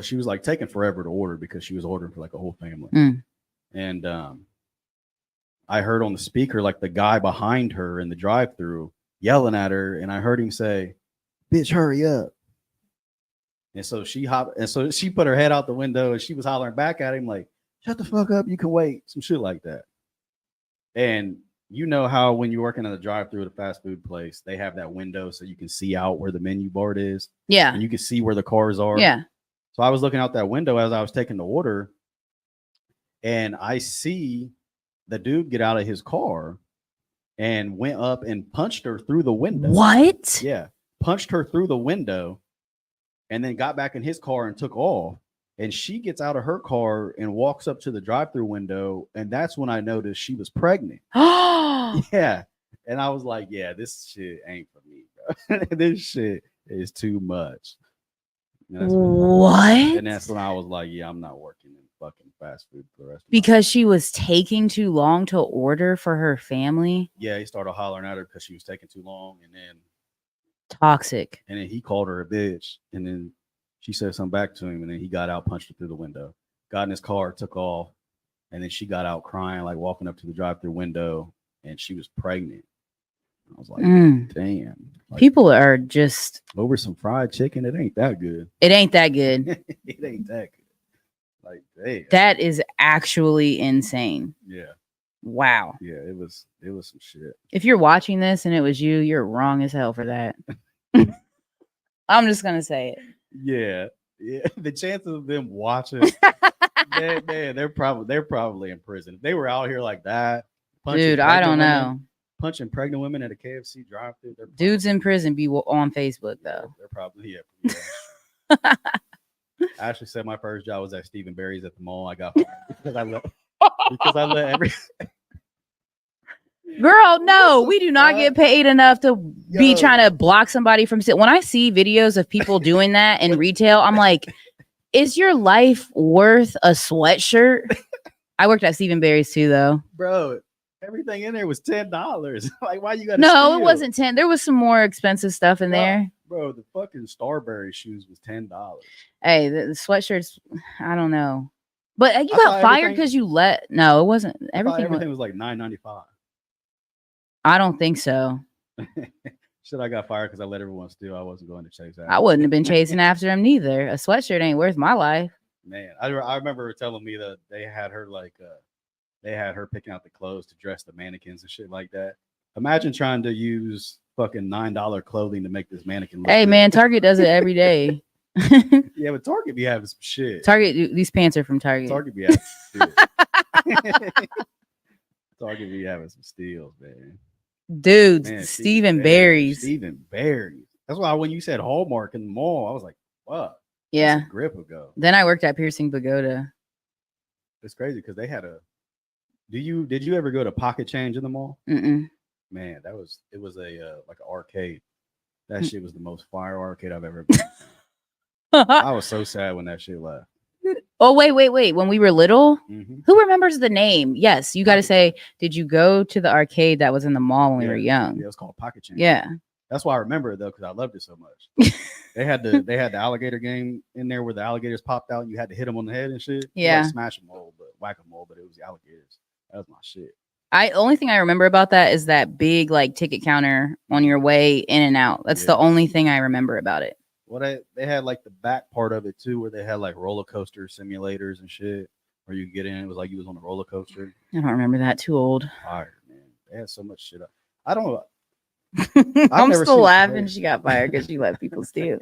she was like taking forever to order because she was ordering for like a whole family. And I heard on the speaker like the guy behind her in the drive-through yelling at her, and I heard him say, "Bitch, hurry up." And so she put her head out the window, and she was hollering back at him like, "Shut the fuck up, you can wait," some shit like that. And you know how when you're working at a drive-through at a fast food place, they have that window so you can see out where the menu board is. Yeah. And you can see where the cars are. Yeah. So I was looking out that window as I was taking the order, and I see the dude get out of his car and went up and punched her through the window. What? Yeah. Punched her through the window and then got back in his car and took off. And she gets out of her car and walks up to the drive-through window. And that's when I noticed she was pregnant. Yeah. And I was like, yeah, this shit ain't for me, bro. This shit is too much. What? And that's when I was like, yeah, I'm not working in fucking fast food for the rest of because she was taking too long to order for her family. Yeah, he started hollering at her because she was taking too long, and then toxic. And then he called her a bitch, and then She said something back to him, and then he got out, punched her through the window, got in his car, took off, and then she got out crying, like walking up to the drive-through window, and she was pregnant. I was like, damn. Like, people are just over some fried chicken. It ain't that good. It ain't that good. It ain't that good. Like, damn. That is actually insane. Yeah. Wow. Yeah, it was some shit. If you're watching this and it was you, you're wrong as hell for that. I'm just gonna say it. Yeah. The chances of them watching, they're probably in prison. If they were out here like that, dude, I don't know. Punching pregnant women at a KFC drive-thru. Dudes in prison be on Facebook though. They're probably I actually said my first job was at Stephen Barry's at the mall. I got because I let every girl. No, we do not get paid enough to be trying to block somebody from. When I see videos of people doing that in retail, I'm like, is your life worth a sweatshirt? I worked at Stephen Barry's too, though, bro. Everything in there was $10. Like, why you got? No, steal? It wasn't 10. There was some more expensive stuff in there. Bro, the fucking Starberry shoes was $10. Hey, the sweatshirts, I don't know. But you got fired because you let. No, it wasn't. Everything was like $9.95. I don't think so. Shit, I got fired because I let everyone steal. I wasn't going to chase after. I wouldn't have been chasing after them neither. A sweatshirt ain't worth my life. Man, I remember her telling me that they had her picking out the clothes to dress the mannequins and shit like that. Imagine trying to use fucking $9 clothing to make this mannequin look good. Man, Target does it every day. Yeah, but Target be having some shit. Target, these pants are from Target. Target be having some shit. Target be having some steals, man. Dude, Stephen Barry's. Stephen Barry's. That's why when you said Hallmark in the mall, I was like, fuck. Yeah. That's a grip ago. Then I worked at Piercing Pagoda. It's crazy because they had a. Did you ever go to Pocket Change in the mall? Mm-mm. Man, it was a like an arcade. That shit was the most fire arcade I've ever been. I was so sad when that shit left. Oh, wait. When we were little, who remembers the name? Yes, you got to say, did you go to the arcade that was in the mall when we were young? Yeah, it was called Pocket Change. Yeah. That's why I remember it, though, because I loved it so much. They had the alligator game in there where the alligators popped out and you had to hit them on the head and shit. Yeah. Like smash them all, but whack them all, but it was the alligators. That was my shit. Only thing I remember about that is that big like ticket counter on your way in and out. That's the only thing I remember about it. Well, they had like the back part of it too, where they had like roller coaster simulators and shit, where you get in. It was like you was on a roller coaster. I don't remember that. Too old. Fired, man. They had so much shit. I don't. I'm still laughing. She got fired because she let people steal.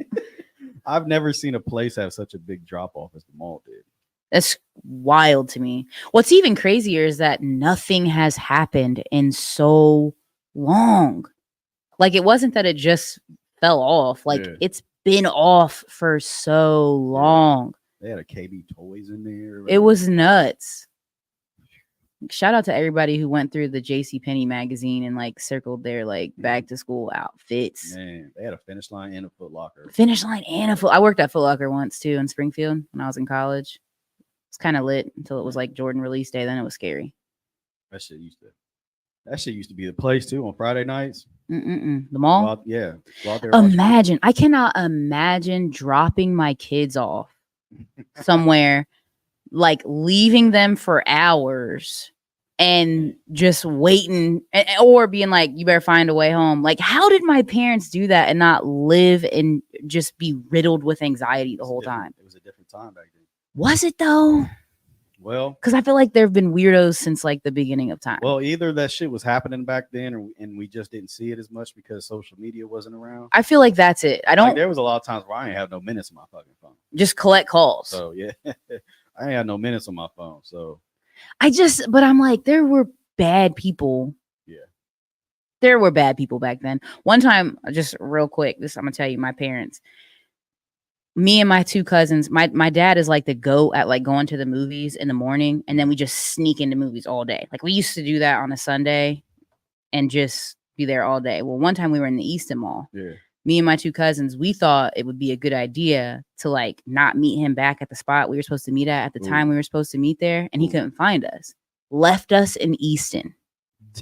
I've never seen a place have such a big drop off as the mall did. That's wild to me. What's even crazier is that nothing has happened in so long. Like, it wasn't that it just fell off. Like, it's been off for so long. They had a KB Toys in there. It was nuts. Shout out to everybody who went through the JCPenney magazine and like circled their like back to school outfits. Man, they had a Finish Line and a Foot Locker. I worked at Foot Locker once too in Springfield when I was in college. It's kind of lit until it was like Jordan release day. Then it was scary. That shit used to be the place too on Friday nights. The mall. Go out there. Imagine. I cannot imagine dropping my kids off somewhere, like leaving them for hours and just waiting, or being like, you better find a way home. Like, how did my parents do that and not live and just be riddled with anxiety the whole time? It was a different time back then. Was it though? Well, because I feel like there have been weirdos since like the beginning of time. Well, either that shit was happening back then, and we just didn't see it as much because social media wasn't around. I feel like that's it. There was a lot of times where I ain't have no minutes on my fucking phone. Just collect calls. So yeah, I ain't had no minutes on my phone. So but I'm like, there were bad people. Yeah, there were bad people back then. One time, just real quick, I'm gonna tell you, my parents. Me and my two cousins, my dad is like the goat at like going to the movies in the morning, and then we just sneak into movies all day. Like we used to do that on a Sunday and just be there all day. Well, one time we were in the Easton Mall. Yeah. Me and my two cousins, we thought it would be a good idea to like not meet him back at the spot we were supposed to meet at the time we were supposed to meet there, and he couldn't find us. Left us in Easton.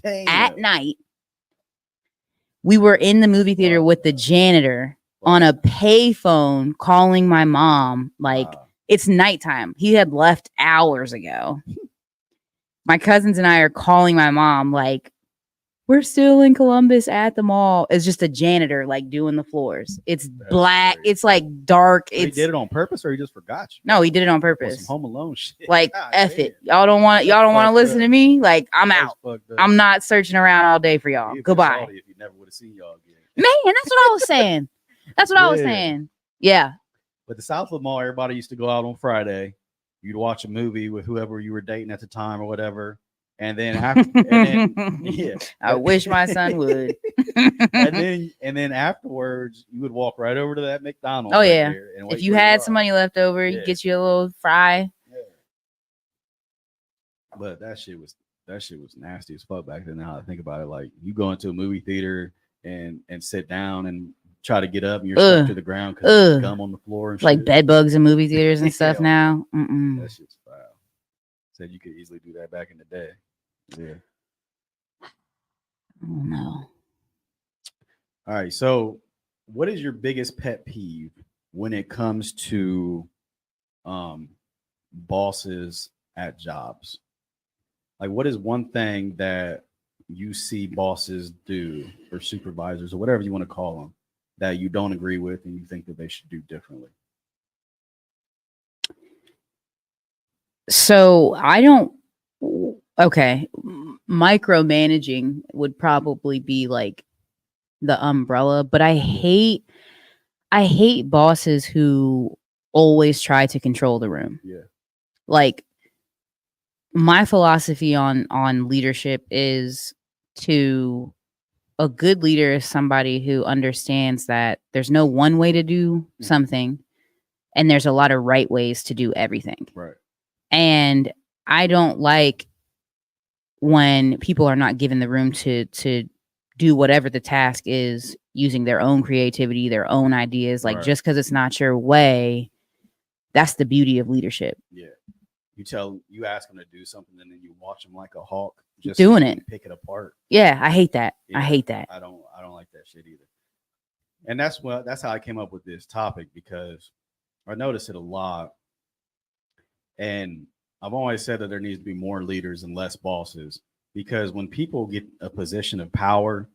Damn. At night. We were in the movie theater with the janitor. on a payphone calling my mom. Like, it's nighttime. He had left hours ago. My cousins and I are calling my mom like, we're still in Columbus at the mall. It's just a janitor like doing the floors. It's black. Crazy. It's like dark. So he did it on purpose, or he just forgot you? No, he did it on purpose. Some Home Alone shit. Like, F it. Y'all don't want to listen to me. Like, I'm out. I'm not searching around all day for y'all. Goodbye. If you never would have seen y'all again. Man, that's what I was saying. That's what I was saying. Yeah. But the Southwood Mall, everybody used to go out on Friday. You'd watch a movie with whoever you were dating at the time or whatever. And then after, I wish my son would. and then afterwards, you would walk right over to that McDonald's. Oh yeah, if you had some money left over, you get you a little fry. Yeah. But that shit was nasty as fuck back then. Now I think about it, like you go into a movie theater and sit down and try to get up, and you're stuck to the ground because there's gum on the floor. And like shit. bed bugs in movie theaters and stuff now. That shit's foul. Said you could easily do that back in the day. Yeah. Oh no. All right. So, what is your biggest pet peeve when it comes to bosses at jobs? Like, what is one thing that you see bosses do, or supervisors, or whatever you want to call them, that you don't agree with and you think that they should do differently? So I don't. Okay, micromanaging would probably be like the umbrella, but I hate bosses who always try to control the room. Yeah. Like, my philosophy on leadership is a good leader is somebody who understands that there's no one way to do something, and there's a lot of right ways to do everything. Right. And I don't like when people are not given the room to do whatever the task is using their own creativity, their own ideas. Like, just because it's not your way, that's the beauty of leadership. Yeah. You ask them to do something, and then you watch them like a hawk just doing it, pick it apart. Yeah, I hate that. Yeah, I hate that. I don't like that shit either. And that's how I came up with this topic, because I notice it a lot. And I've always said that there needs to be more leaders and less bosses, because when people get a position of power,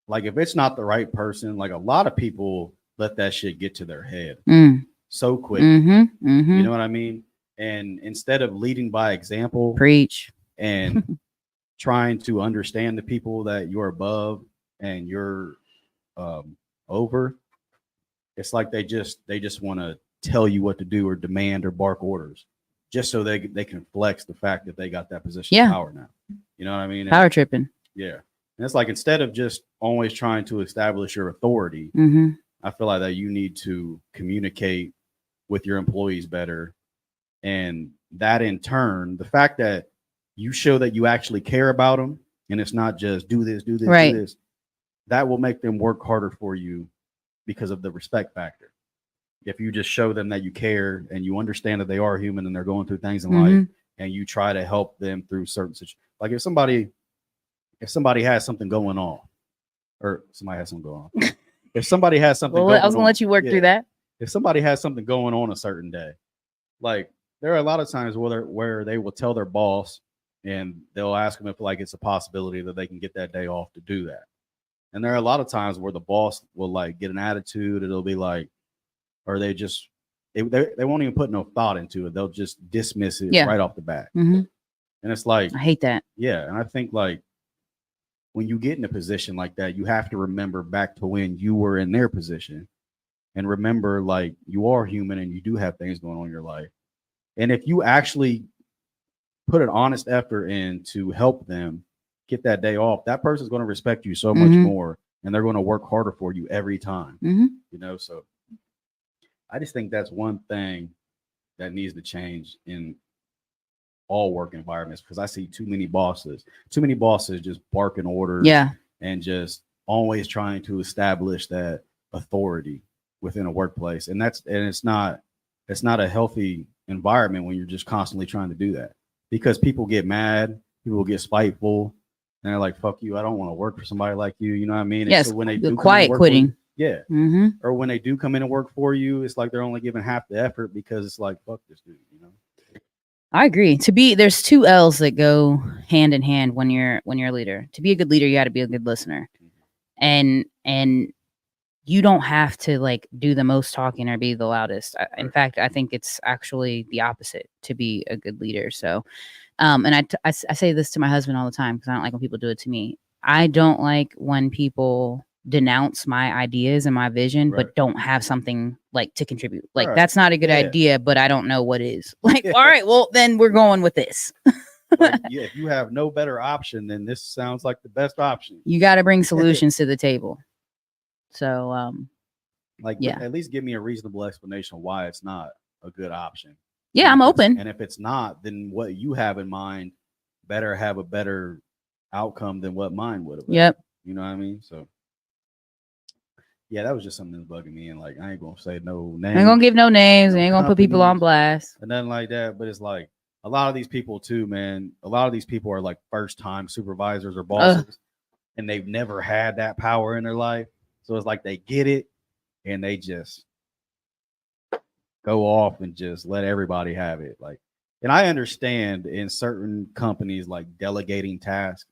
like if it's not the right person, like a lot of people let that shit get to their head so quick. You know what I mean? And instead of leading by example, preach, and trying to understand the people that you're above and you're over, it's like they just want to tell you what to do or demand or bark orders, just so they can flex the fact that they got that position of power now. You know what I mean? Power tripping. Yeah. And it's like, instead of just always trying to establish your authority, I feel like that you need to communicate with your employees better. And that in turn, the fact that you show that you actually care about them, and it's not just do this, do this, that will make them work harder for you because of the respect factor. If you just show them that you care and you understand that they are human and they're going through things in life, and you try to help them through certain situations. Like if somebody has something going on, or somebody has something going on. If somebody has something going on. I was going to let you work through that. If somebody has something going on a certain day, like there are a lot of times where they will tell their boss, and they'll ask them if like it's a possibility that they can get that day off to do that. And there are a lot of times where the boss will like get an attitude. It'll be like, or they won't even put no thought into it. They'll just dismiss it right off the bat. And it's like, I hate that. Yeah. And I think like when you get in a position like that, you have to remember back to when you were in their position, and remember like you are human and you do have things going on in your life. And if you actually put an honest effort in to help them get that day off, that person's going to respect you so much more, and they're going to work harder for you every time. You know, so I just think that's one thing that needs to change in all work environments, because I see too many bosses just barking orders and just always trying to establish that authority within a workplace. And it's not a healthy environment when you're just constantly trying to do that, because people get mad, people get spiteful, and they're like, fuck you, I don't want to work for somebody like you. You know what I mean? Yes. So when they do quiet quitting. Yeah. Mm-hmm. Or when they do come in and work for you, it's like they're only giving half the effort because it's like, fuck this dude, you know? I agree. There's two L's that go hand in hand when you're a leader. To be a good leader, you got to be a good listener, and you don't have to like do the most talking or be the loudest. In fact, I think it's actually the opposite to be a good leader. So, and I say this to my husband all the time because I don't like when people do it to me. I don't like when people denounce my ideas and my vision, but don't have something like to contribute. Like that's not a good idea, but I don't know what is. Like, all right, well then we're going with this. Like, yeah, if you have no better option, then this sounds like the best option. You got to bring solutions to the table. So, like, yeah, at least give me a reasonable explanation why it's not a good option. Yeah, I'm open. And if it's not, then what you have in mind better have a better outcome than what mine would have. Yep. You know what I mean? So, yeah, that was just something that's bugging me. And like, I ain't gonna say no names. I ain't gonna give no names. I ain't gonna put people on blast. And nothing like that. But it's like a lot of these people too, man. A lot of these people are like first time supervisors or bosses, and they've never had that power in their life. So it's like they get it and they just go off and just let everybody have it. Like, and I understand in certain companies like delegating tasks,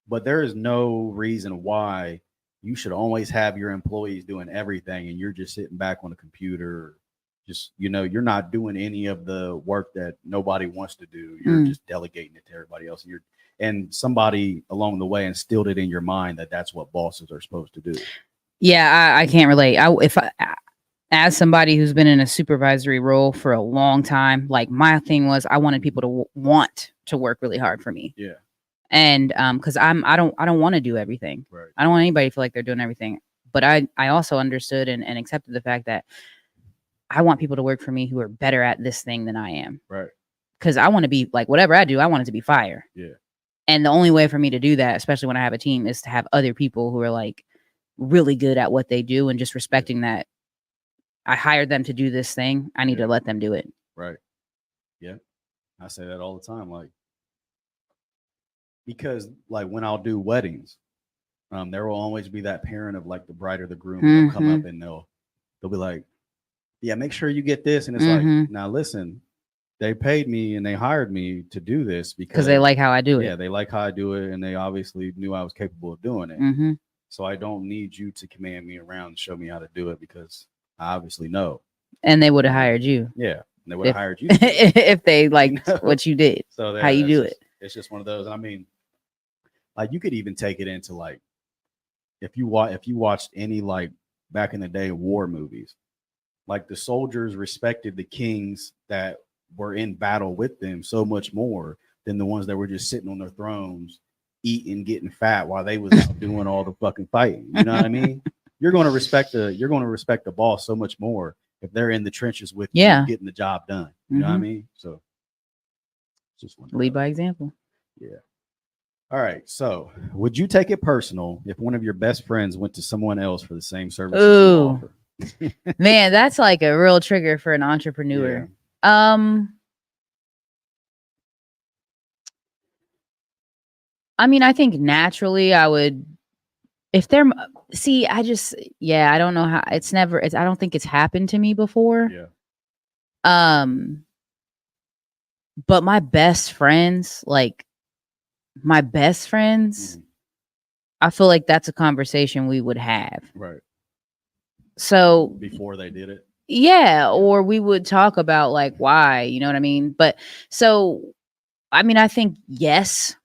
but there is no reason why you should always have your employees doing everything and you're just sitting back on the computer. Just, you know, you're not doing any of the work that nobody wants to do. You're just delegating it to everybody else. And somebody along the way instilled it in your mind that that's what bosses are supposed to do. Yeah, I can't relate. As somebody who's been in a supervisory role for a long time, like my thing was I wanted people to want to work really hard for me. Yeah. And because I don't want to do everything. Right. I don't want anybody to feel like they're doing everything. But I also understood and accepted the fact that I want people to work for me who are better at this thing than I am. Right. Because I want to be like whatever I do, I want it to be fire. Yeah. And the only way for me to do that, especially when I have a team, is to have other people who are like really good at what they do and just respecting that I hired them to do this thing. I need to let them do it. Right. Yeah. I say that all the time. Like, because like when I'll do weddings, there will always be that parent of like the bride or the groom. They'll come up and they'll be like, yeah, make sure you get this. And it's like, now listen, they paid me and they hired me to do this because they like how I do it. Yeah, they like how I do it. And they obviously knew I was capable of doing it. So I don't need you to command me around and show me how to do it because I obviously know. And they would have hired you. Yeah. And they would have hired you. If they liked what you did. So how you do it. It's just one of those. I mean, like you could even take it into like, if you watched any like back in the day war movies, like the soldiers respected the kings that were in battle with them so much more than the ones that were just sitting on their thrones, eating, getting fat while they was out doing all the fucking fighting. You know what I mean? You're going to respect the boss so much more if they're in the trenches with you getting the job done. You know what I mean? So just lead by example. Yeah. All right. So would you take it personal if one of your best friends went to someone else for the same service you offer? Man, that's like a real trigger for an entrepreneur. Yeah. I mean, I think naturally I would, if they're, I don't know how, I don't think it's happened to me before. Yeah. But my best friends, I feel like that's a conversation we would have. Right. So before they did it. Yeah. Or we would talk about like why, you know what I mean? But so, I mean, I think yes.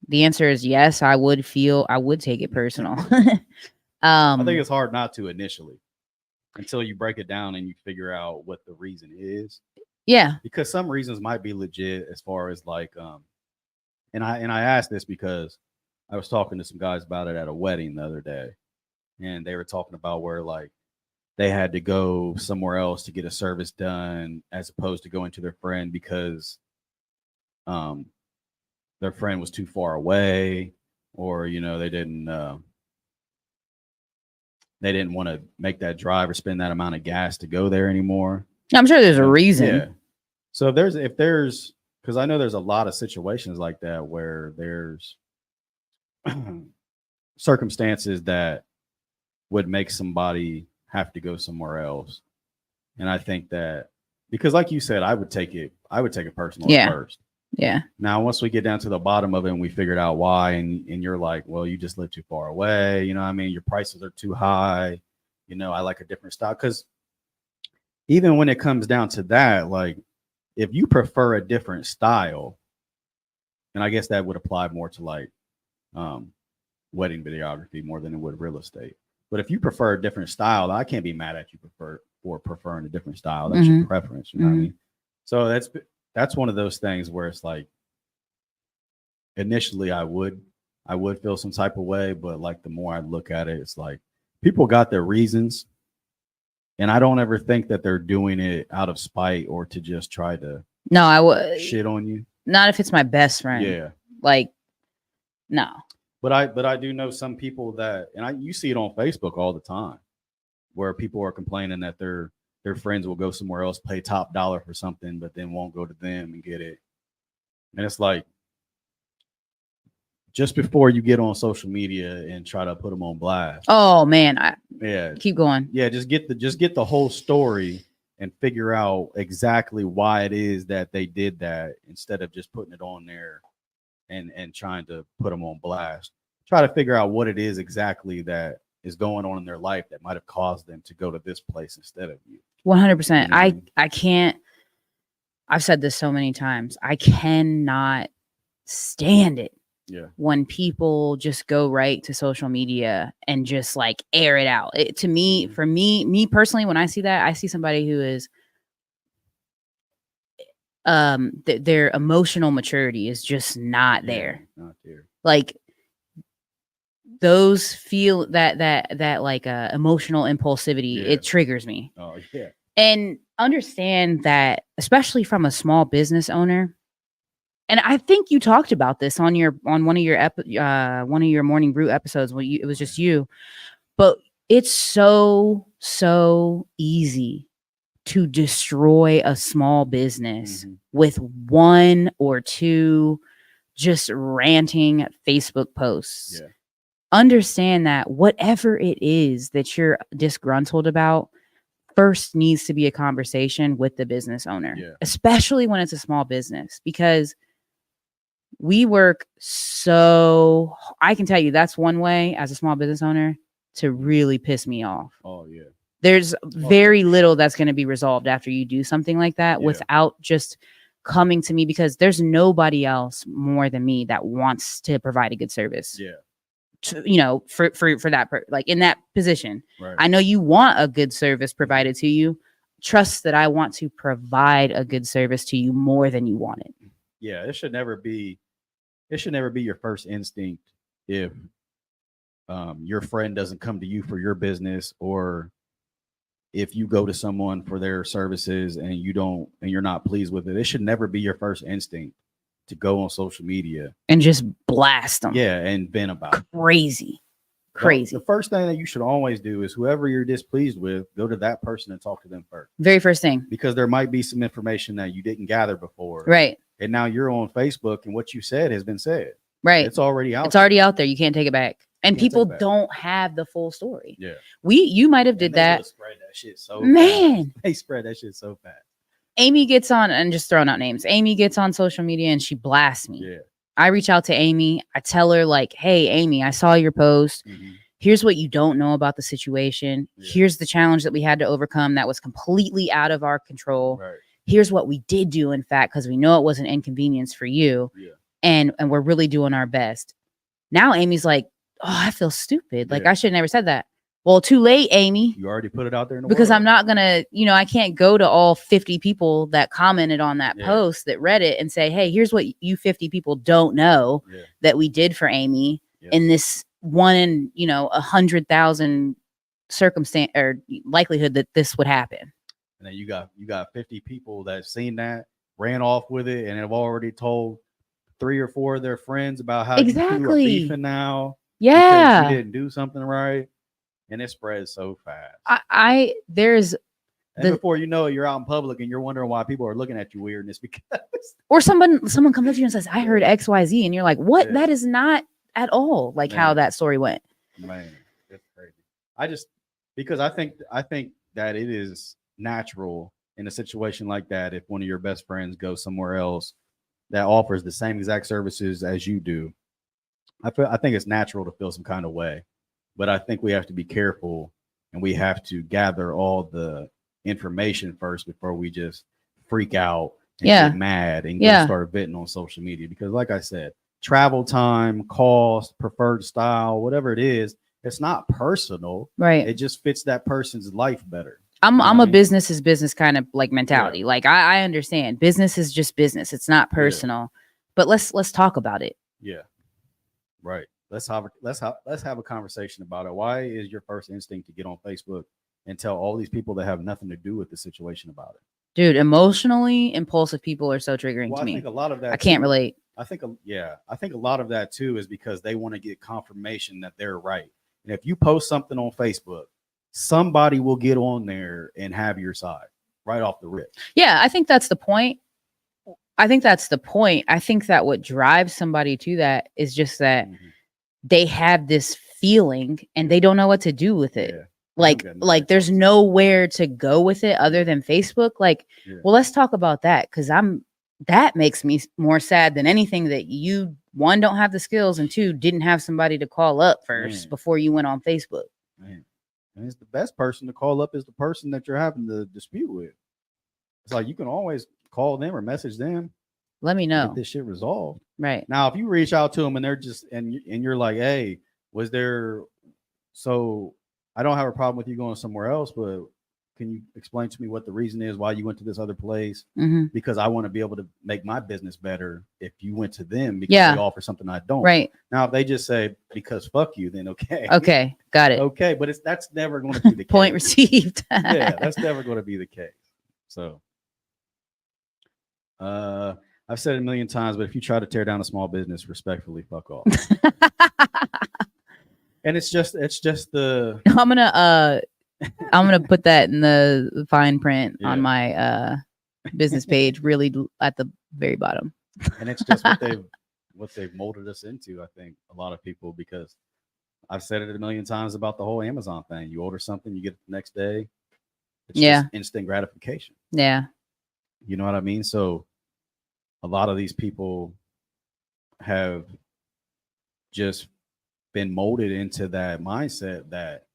The answer is yes. I would take it personal. I think it's hard not to initially until you break it down and you figure out what the reason is. Yeah. Because some reasons might be legit as far as like, and I asked this because I was talking to some guys about it at a wedding the other day, and they were talking about where like they had to go somewhere else to get a service done as opposed to going to their friend because their friend was too far away, or you know they didn't want to make that drive or spend that amount of gas to go there anymore. I'm sure there's a reason. Yeah. So if there's because I know there's a lot of situations like that where there's circumstances that would make somebody have to go somewhere else. And I think that because, like you said, I would take it personal at first. Yeah. Now, once we get down to the bottom of it and we figured out why, and you're like, well, you just live too far away. You know what I mean? Your prices are too high. You know, I like a different style. Because even when it comes down to that, like, if you prefer a different style, and I guess that would apply more to like wedding videography more than it would real estate. But if you prefer a different style, I can't be mad at you for preferring a different style. That's your preference. You know what I mean? So that's one of those things where it's like, initially I would feel some type of way, but like the more I look at it, it's like people got their reasons, and I don't ever think that they're doing it out of spite or to just try to I would shit on you. Not if it's my best friend. Yeah, like no. But I do know some people that, and you see it on Facebook all the time, where people are complaining that their friends will go somewhere else, pay top dollar for something, but then won't go to them and get it. And it's like, just before you get on social media and try to put them on blast. Oh man, keep going. Yeah, just get the whole story and figure out exactly why it is that they did that, instead of just putting it on there and trying to put them on blast. Try to figure out what it is exactly that is going on in their life that might have caused them to go to this place instead of you. 100%. I can't. I've said this so many times. I cannot stand it. Yeah. When people just go right to social media and just like air it out. For me personally, when I see that, I see somebody who is their emotional maturity is just not there. Not there. Like those feel that like emotional impulsivity, it triggers me. Oh yeah. And understand that, especially from a small business owner. And I think you talked about this on one of your Morning Brew episodes when it was just you, but it's so easy to destroy a small business with one or two just ranting Facebook posts. Yeah. Understand that whatever it is that you're disgruntled about first needs to be a conversation with the business owner, especially when it's a small business, because we work I can tell you that's one way as a small business owner to really piss me off. Oh yeah. There's very little that's going to be resolved after you do something like that without just coming to me, because there's nobody else more than me that wants to provide a good service. Yeah. For that, like in that position, right. I know you want a good service provided to you. Trust that I want to provide a good service to you more than you want it. Yeah. It should never be your first instinct if your friend doesn't come to you for your business, or if you go to someone for their services and you're not pleased with it. It should never be your first instinct to go on social media and just blast them. Yeah, and vent about it. Crazy. The first thing that you should always do is whoever you're displeased with, go to that person and talk to them first. Very first thing. Because there might be some information that you didn't gather before. Right. And now you're on Facebook and what you said has been said. Right. It's already out. It's already out there. You can't take it back. And people don't have the full story. Yeah. You might have did that. Spread that shit so Man. fast. They spread that shit so fast. Amy gets on, and just throwing out names. Amy gets on social media and she blasts me. Yeah. I reach out to Amy. I tell her like, hey, Amy, I saw your post. Mm-hmm. Here's what you don't know about the situation. Yeah. Here's the challenge that we had to overcome that was completely out of our control. Right. Here's what we did do, in fact, because we know it was an inconvenience for you. Yeah. And we're really doing our best. Now Amy's like, oh, I feel stupid. Like I should have never said that. Well, too late, Amy. You already put it out there in the because world. I'm not going to, I can't go to all 50 people that commented on that post that read it and say, hey, here's what you 50 people don't know that we did for Amy in this one in, 100,000 circumstance or likelihood that this would happen. And then you got 50 people that seen that, ran off with it, and have already told 3 or 4 of their friends about how you two are beefing now. Yeah. Because you didn't do something right. And it spreads so fast. Before you know it, you're out in public and you're wondering why people are looking at you weird. And it's because or someone comes up to you and says, I heard XYZ, and you're like, what? Yeah. That is not at all like how that story went. Man, it's crazy. Because I think that it is natural in a situation like that if one of your best friends goes somewhere else that offers the same exact services as you do. I think it's natural to feel some kind of way, but I think we have to be careful and we have to gather all the information first before we just freak out and get mad and go start venting on social media. Because, like I said, travel time, cost, preferred style, whatever it is, it's not personal. Right. It just fits that person's life better. I'm a business is business kind of like mentality. Like I understand business is just business. It's not personal. But let's talk about it. Yeah. Right. Let's have a conversation about it. Why is your first instinct to get on Facebook and tell all these people that have nothing to do with the situation about it? Dude, emotionally impulsive people are so triggering to me. I think a lot of that I can't relate. I think a lot of that too is because they want to get confirmation that they're right. And if you post something on Facebook, somebody will get on there and have your side right off the rip. Yeah, I think that's the point. I think that what drives somebody to that is just that they have this feeling and they don't know what to do with it. Yeah. Like there's nowhere to go with it other than Facebook. Like, well, let's talk about that. Cause that makes me more sad than anything that you, one, don't have the skills, and two, didn't have somebody to call up first before you went on Facebook. Man. And it's the best person to call up is the person that you're having the dispute with. It's like you can always call them or message them. Let me know. Get this shit resolved. Right. Now, if you reach out to them and they're just and you're like, hey, so I don't have a problem with you going somewhere else, but can you explain to me what the reason is why you went to this other place? Because I want to be able to make my business better if you went to them because they offer something I don't. Right. Now, if they just say, because fuck you, then okay. Okay. Got it. Okay. But that's never going to be the case. Point received. Yeah, that's never going to be the case. So, I've said it a million times, but if you try to tear down a small business, respectfully, fuck off. And it's just the I'm gonna put that in the fine print on my business page, really at the very bottom. And it's just what they've molded us into. I think a lot of people, because I've said it a million times about the whole Amazon thing. You order something, you get it the next day. It's just instant gratification. Yeah. You know what I mean? So a lot of these people have just been molded into that mindset that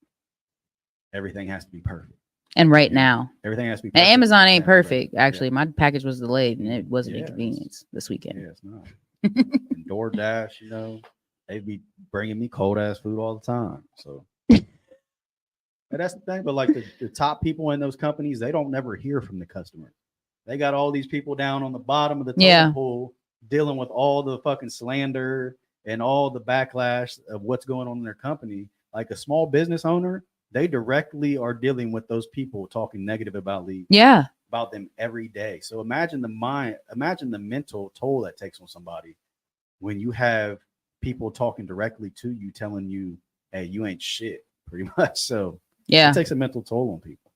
everything has to be perfect. And now everything has to be perfect. And Amazon ain't perfect. Actually, my package was delayed and it wasn't inconvenience this weekend. Yeah, it's not. And DoorDash, they be bringing me cold ass food all the time. So and that's the thing. But like the top people in those companies, they don't never hear from the customer. They got all these people down on the bottom of the totem pole dealing with all the fucking slander and all the backlash of what's going on in their company. Like a small business owner, they directly are dealing with those people talking negative about them every day. So imagine the mental toll that takes on somebody when you have people talking directly to you, telling you, hey, you ain't shit, pretty much. So it takes a mental toll on people.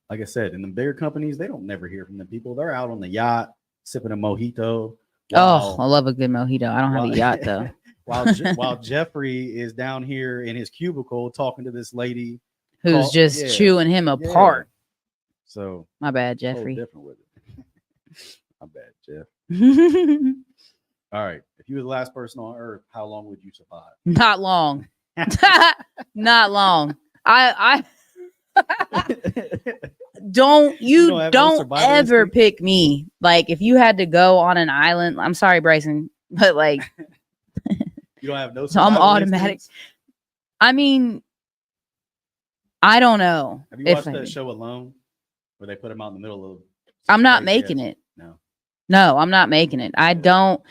Like I said, in the bigger companies, they don't never hear from the people. They're out on the yacht sipping a mojito. I love a good mojito. I don't have a yacht though. While Jeffrey is down here in his cubicle talking to this lady who's just chewing him apart. So my bad, Jeffrey. Different with it. My bad, Jeff. All right. If you were the last person on Earth, how long would you survive? Not long. Not long. I don't ever pick me. Like if you had to go on an island, I'm sorry, Bryson, but like you don't have no. I'm automatic. Instincts? I mean, I don't know. Have you watched that show Alone, where they put him out in the middle of? I'm not making it. No, I'm not making it. I don't.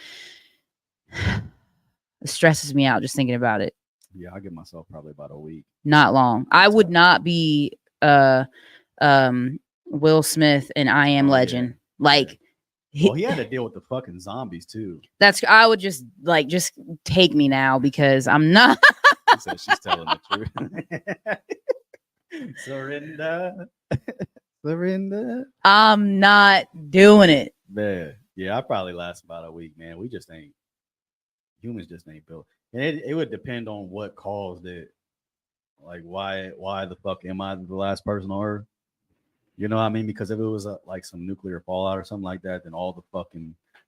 It stresses me out just thinking about it. Yeah, I'll give myself probably about a week. Not long. I would not be Will Smith and I Am Legend. Like he had to deal with the fucking zombies too. I would just take me now because I'm not. She said she's telling the truth. Surrender. I'm not doing it. Man, yeah, I probably last about a week, man. Humans just ain't built. And it would depend on what caused it. Like, why the fuck am I the last person on Earth? You know what I mean? Because if it was like some nuclear fallout or something like that, then all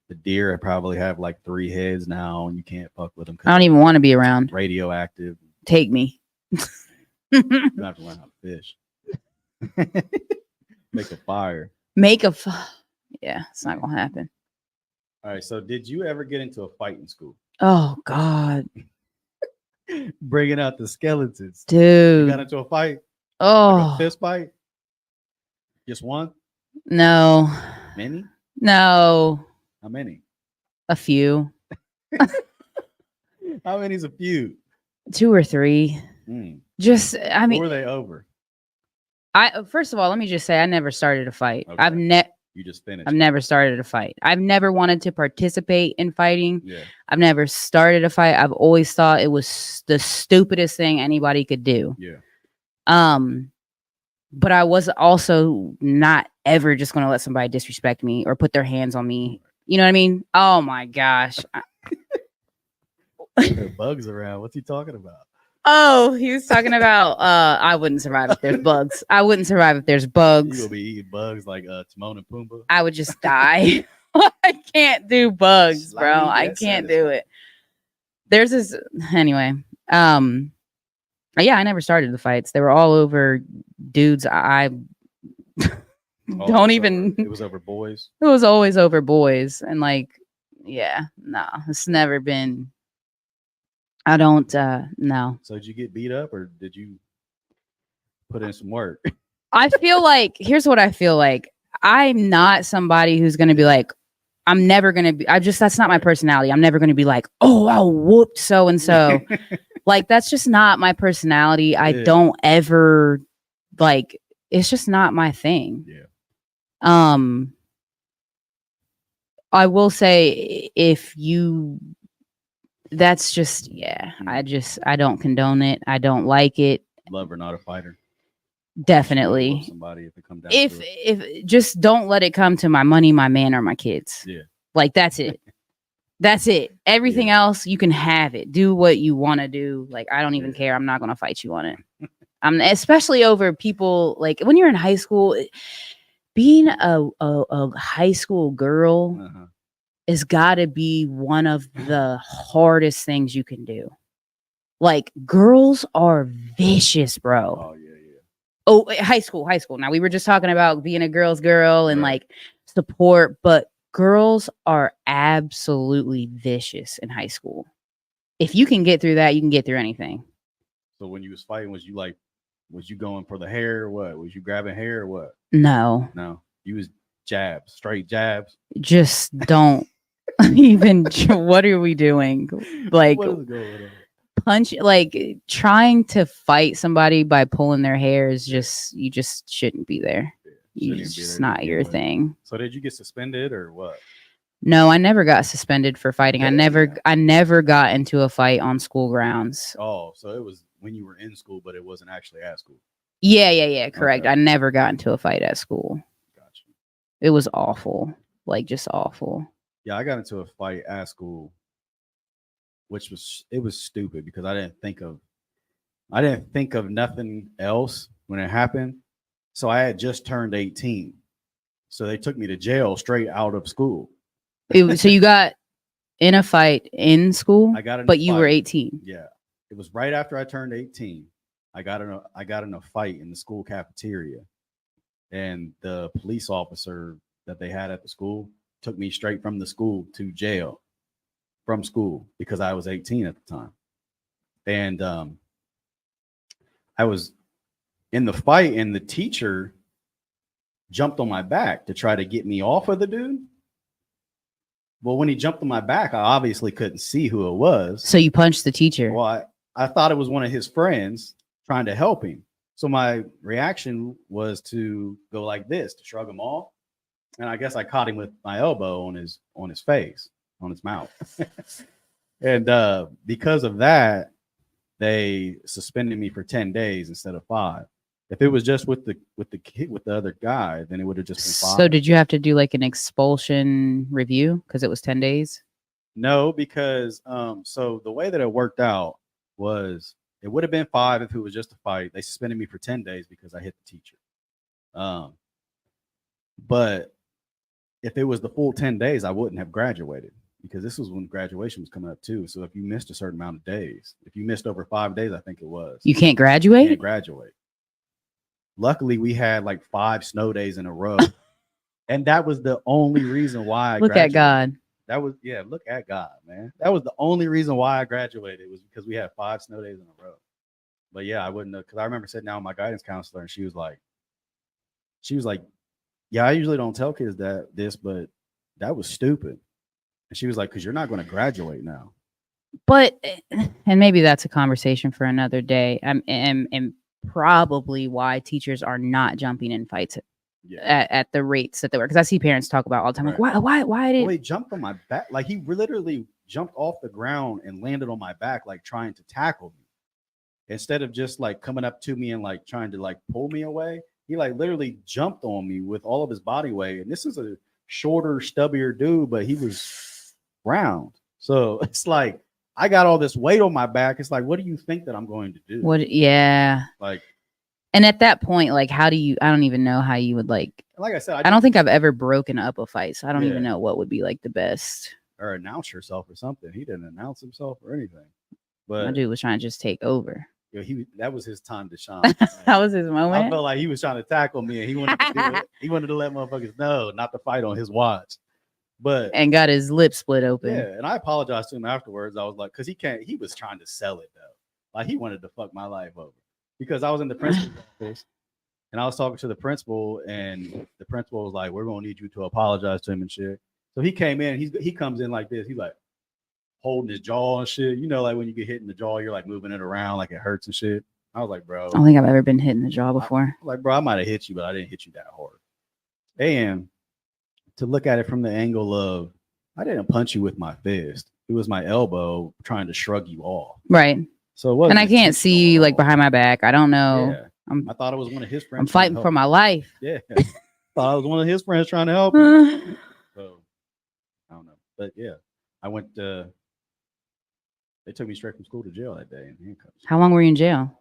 the deer probably have like 3 heads now, and you can't fuck with them. I don't even want to be around. Radioactive. Take me. You have to learn how to fish. Make a fire. Yeah, it's not gonna happen. All right. So, did you ever get into a fight in school? Oh God, Bringing out the skeletons. You dude. got into a fight? Oh, Like a fist fight? Just one? no, Many? no, How many? a few, How many's a few? 2 or 3. Just, I What mean, were they over? First of all, let me just say, I never started a fight. Okay. You just finished. I've never started a fight. I've never wanted to participate in fighting. Yeah. I've never started a fight. I've always thought it was the stupidest thing anybody could do. Yeah. But I was also not ever just going to let somebody disrespect me or put their hands on me. You know what I mean? Oh my gosh. There are bugs around. What's he talking about? Oh, he was talking about I wouldn't survive if there's bugs. I wouldn't survive if there's bugs. You gonna be eating bugs like Timon and Pumbaa? I would just die. I can't do bugs, bro. I can't do it. There's this anyway. Yeah, I never started the fights. They were all over dudes. I don't even. It was over boys. It was always over boys, and like, yeah, no, it's never been. I don't no. So did you get beat up or did you put in some work? I feel like here's what I feel like. I'm not somebody who's gonna be like, I'm never gonna be that's not my personality. I'm never gonna be like, oh, I whooped so and so. Like that's just not my personality. I don't ever like it's just not my thing. Yeah. I will say that's just I don't condone it. I don't like it. Love or not a fighter. Definitely. Somebody if it comes down if just don't let it come to my money, my man, or my kids. Yeah. Like that's it. That's it. Everything else you can have it. Do what you want to do. Like I don't even care. I'm not gonna fight you on it. Especially over people like when you're in high school, being a high school girl has got to be one of the hardest things you can do. Like girls are vicious, bro. Oh yeah. Oh, high school. Now we were just talking about being a girl's girl and like support, but girls are absolutely vicious in high school. If you can get through that, you can get through anything. So when you was fighting, was you going for the hair or what? Was you grabbing hair or what? No. You was jabs, straight jabs. Just don't even. What are we doing? Like what is going on? Punch, like trying to fight somebody by pulling their hair is just you just shouldn't be there. It's just not your thing. So did you get suspended or what? No, I never got suspended for fighting. I never got into a fight on school grounds. Oh, so it was when you were in school, but it wasn't actually at school. Yeah, correct. Okay. I never got into a fight at school. Gotcha. It was awful, like just awful. Yeah, I got into a fight at school, which was stupid because I didn't think of nothing else when it happened. So I had just turned 18. So they took me to jail straight out of school. So you got in a fight in school? I got in but you were 18. Yeah. It was right after I turned 18. I got in a fight in the school cafeteria. And the police officer that they had at the school took me straight from the school to jail from school because I was 18 at the time. And I was in the fight and the teacher jumped on my back to try to get me off of the dude. Well, when he jumped on my back, I obviously couldn't see who it was. So you punched the teacher? Well, I thought it was one of his friends trying to help him. So my reaction was to go like this, to shrug him off. And I guess I caught him with my elbow on his face, on his mouth. And because of that, they suspended me for 10 days instead of 5. If it was just with the other guy, then it would have just been 5. So did you have to do like an expulsion review because it was 10 days? No, because so the way that it worked out was It would have been 5 if it was just a fight. They suspended me for 10 days because I hit the teacher. But if it was the full 10 days, I wouldn't have graduated because this was when graduation was coming up too. So if you missed a certain amount of days, if you missed over 5 days, I think it was. You can't graduate? You can't graduate. Luckily, we had like 5 snow days in a row. And that was the only reason why I Look graduated. at God. That was, yeah, look at God, man. That was the only reason why I graduated was because we had 5 snow days in a row. But yeah, I wouldn't have, because I remember sitting down with my guidance counselor and she was like, yeah, I usually don't tell kids this, but that was stupid. And she was like, because you're not going to graduate now. But, and maybe that's a conversation for another day. And probably why teachers are not jumping in fights at the rates that they were. Because I see parents talk about all the time, right. like, why did he jumped on my back? Like he literally jumped off the ground and landed on my back, like trying to tackle me. Instead of just like coming up to me and like trying to like pull me away, he like literally jumped on me with all of his body weight. And this is a shorter, stubbier dude, but he was round. So it's like, I got all this weight on my back. It's like, what do you think that I'm going to do? Yeah. Like, and at that point, like, I don't even know how you would like I said, I don't think I've ever broken up a fight. So I don't even know what would be like the best. Or announce yourself or something. He didn't announce himself or anything. But my dude was trying to just take over. That was his time to shine. That was his moment. I felt like he was trying to tackle me and he wanted to do it. He wanted to let motherfuckers know not to fight on his watch. And got his lip split open. Yeah, and I apologized to him afterwards. I was like, because he was trying to sell it though. Like he wanted to fuck my life over. Because I was in the principal's office and I was talking to the principal, and the principal was like, we're gonna need you to apologize to him and shit. So he came in, he comes in like this, he's like holding his jaw and shit. You know, like when you get hit in the jaw, you're like moving it around like it hurts and shit. I was like, bro, I don't think I've ever been hit in the jaw before. Bro, I might have hit you, but I didn't hit you that hard. And to look at it from the angle of, I didn't punch you with my fist. It was my elbow trying to shrug you off. Right. So it wasn't, and I can't see like behind my back. I don't know. Yeah. I thought it was one of his friends. I'm fighting for my life. Yeah. Thought I was one of his friends trying to help him. So I don't know. But yeah, I went they took me straight from school to jail that day in handcuffs. How long were you in jail?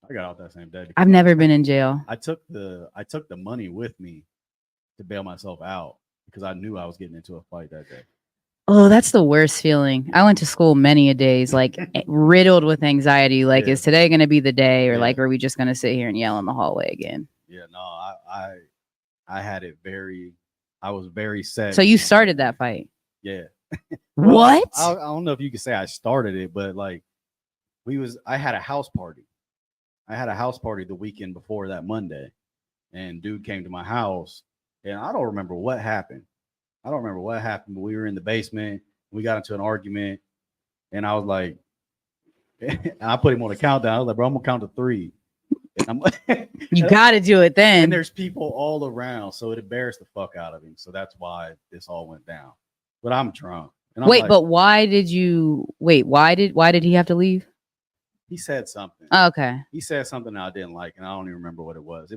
I got out that same day. I've never been in jail. I took the money with me to bail myself out because I knew I was getting into a fight that day. Oh, that's the worst feeling. I went to school many a days, like riddled with anxiety. Like, is today going to be the day, or like, are we just going to sit here and yell in the hallway again? Yeah, no, I had it I was very sad. So you started that fight? Yeah. What? I don't know if you could say I started it, but like I had a house party. I had a house party the weekend before that Monday, and dude came to my house, and I don't remember what happened. But we were in the basement. We got into an argument, and I was like, I put him on a countdown. I was like, bro, I'm gonna count to 3. And I'm you got to do it then. And there's people all around, so it embarrassed the fuck out of him. So that's why this all went down. But I'm drunk. And wait, but why did he have to leave? He said something. Oh, okay. He said something that I didn't like, and I don't even remember what it was.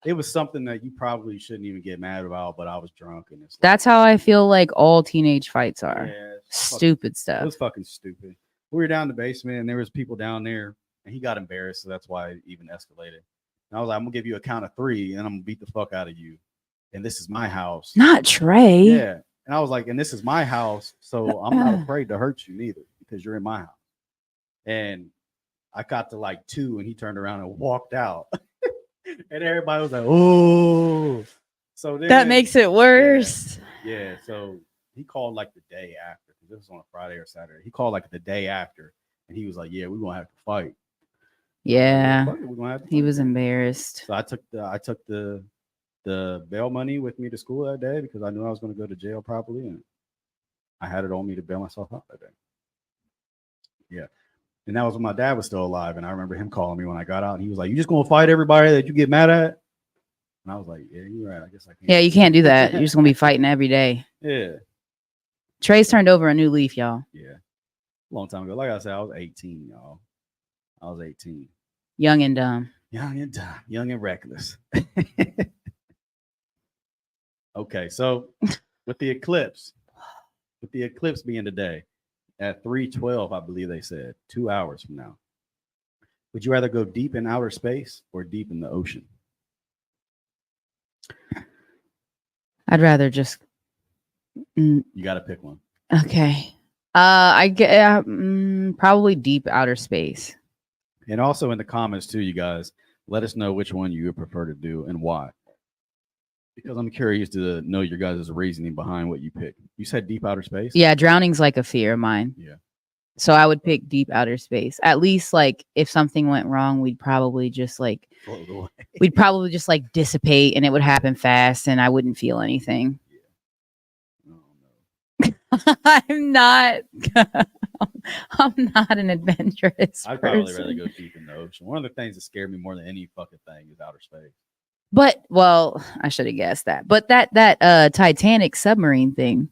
It was something that you probably shouldn't even get mad about, but I was drunk, and that's how I feel like all teenage fights are. Yeah, stupid stuff. It was fucking stupid. We were down in the basement, and there was people down there, and he got embarrassed, so that's why it even escalated. And I was like, I'm gonna give you a count of 3, and I'm gonna beat the fuck out of you. And this is my house. Not Trey. Yeah. And I was like, and this is my house, so I'm not afraid to hurt you neither because you're in my house. And I got to like 2, and he turned around and walked out. And everybody was like, oh. So then, that makes it worse. Yeah. So he called like the day after, because this was on a Friday or Saturday. He called like the day after, and he was like, yeah, we're going to have to fight. Yeah. We're gonna have to fight. He was embarrassed. So I took the bail money with me to school that day because I knew I was going to go to jail probably, and I had it on me to bail myself out that day. Yeah. And that was when my dad was still alive, and I remember him calling me when I got out, and he was like, you just going to fight everybody that you get mad at? And I was like, yeah, you're right. I guess I can't. Yeah, you can't do that. You're just going to be fighting every day. Yeah. Trey's turned over a new leaf, y'all. Yeah. A long time ago. Like I said, I was 18, y'all. I was 18. Young and dumb. Young and reckless. Okay, so with the eclipse being today at 3:12, I believe they said 2 hours from now, Would you rather go deep in outer space or deep in the ocean? I'd rather just. You got to pick one. Okay. I get probably deep outer space. And also in the comments too, you guys, let us know which one you would prefer to do and why. Because I'm curious to know your guys' reasoning behind what you picked. You said deep outer space? Yeah, drowning's like a fear of mine. Yeah. So I would pick deep outer space. At least like if something went wrong, we'd probably just like Float away. we'd probably just like dissipate and it would happen fast and I wouldn't feel anything. Yeah. Oh, no. I'm not an adventurous I'd probably person. rather go deep in the ocean. One of the things that scare me more than any fucking thing is outer space. But well, I should have guessed that. But that Titanic submarine thing,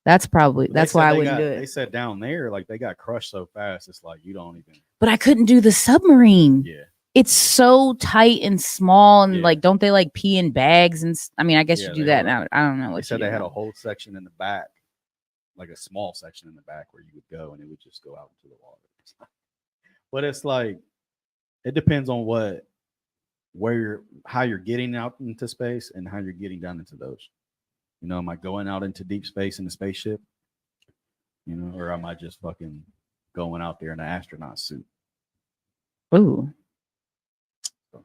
that's probably that's why I wouldn't do it. They said down there, like they got crushed so fast, it's like you don't even. But I couldn't do the submarine. Yeah. It's so tight and small, and Yeah. like, don't they like pee in bags? And I mean, I guess Yeah, you do they that would. now. I don't know what They said you they do had now. a whole section in the back, like a small section in the back where you would go and it would just go out into the water. But it's like it depends on how you're getting out into space and how you're getting down into the ocean. You know, am I going out into deep space in a spaceship? You know, or am I just fucking going out there in an astronaut suit? Ooh.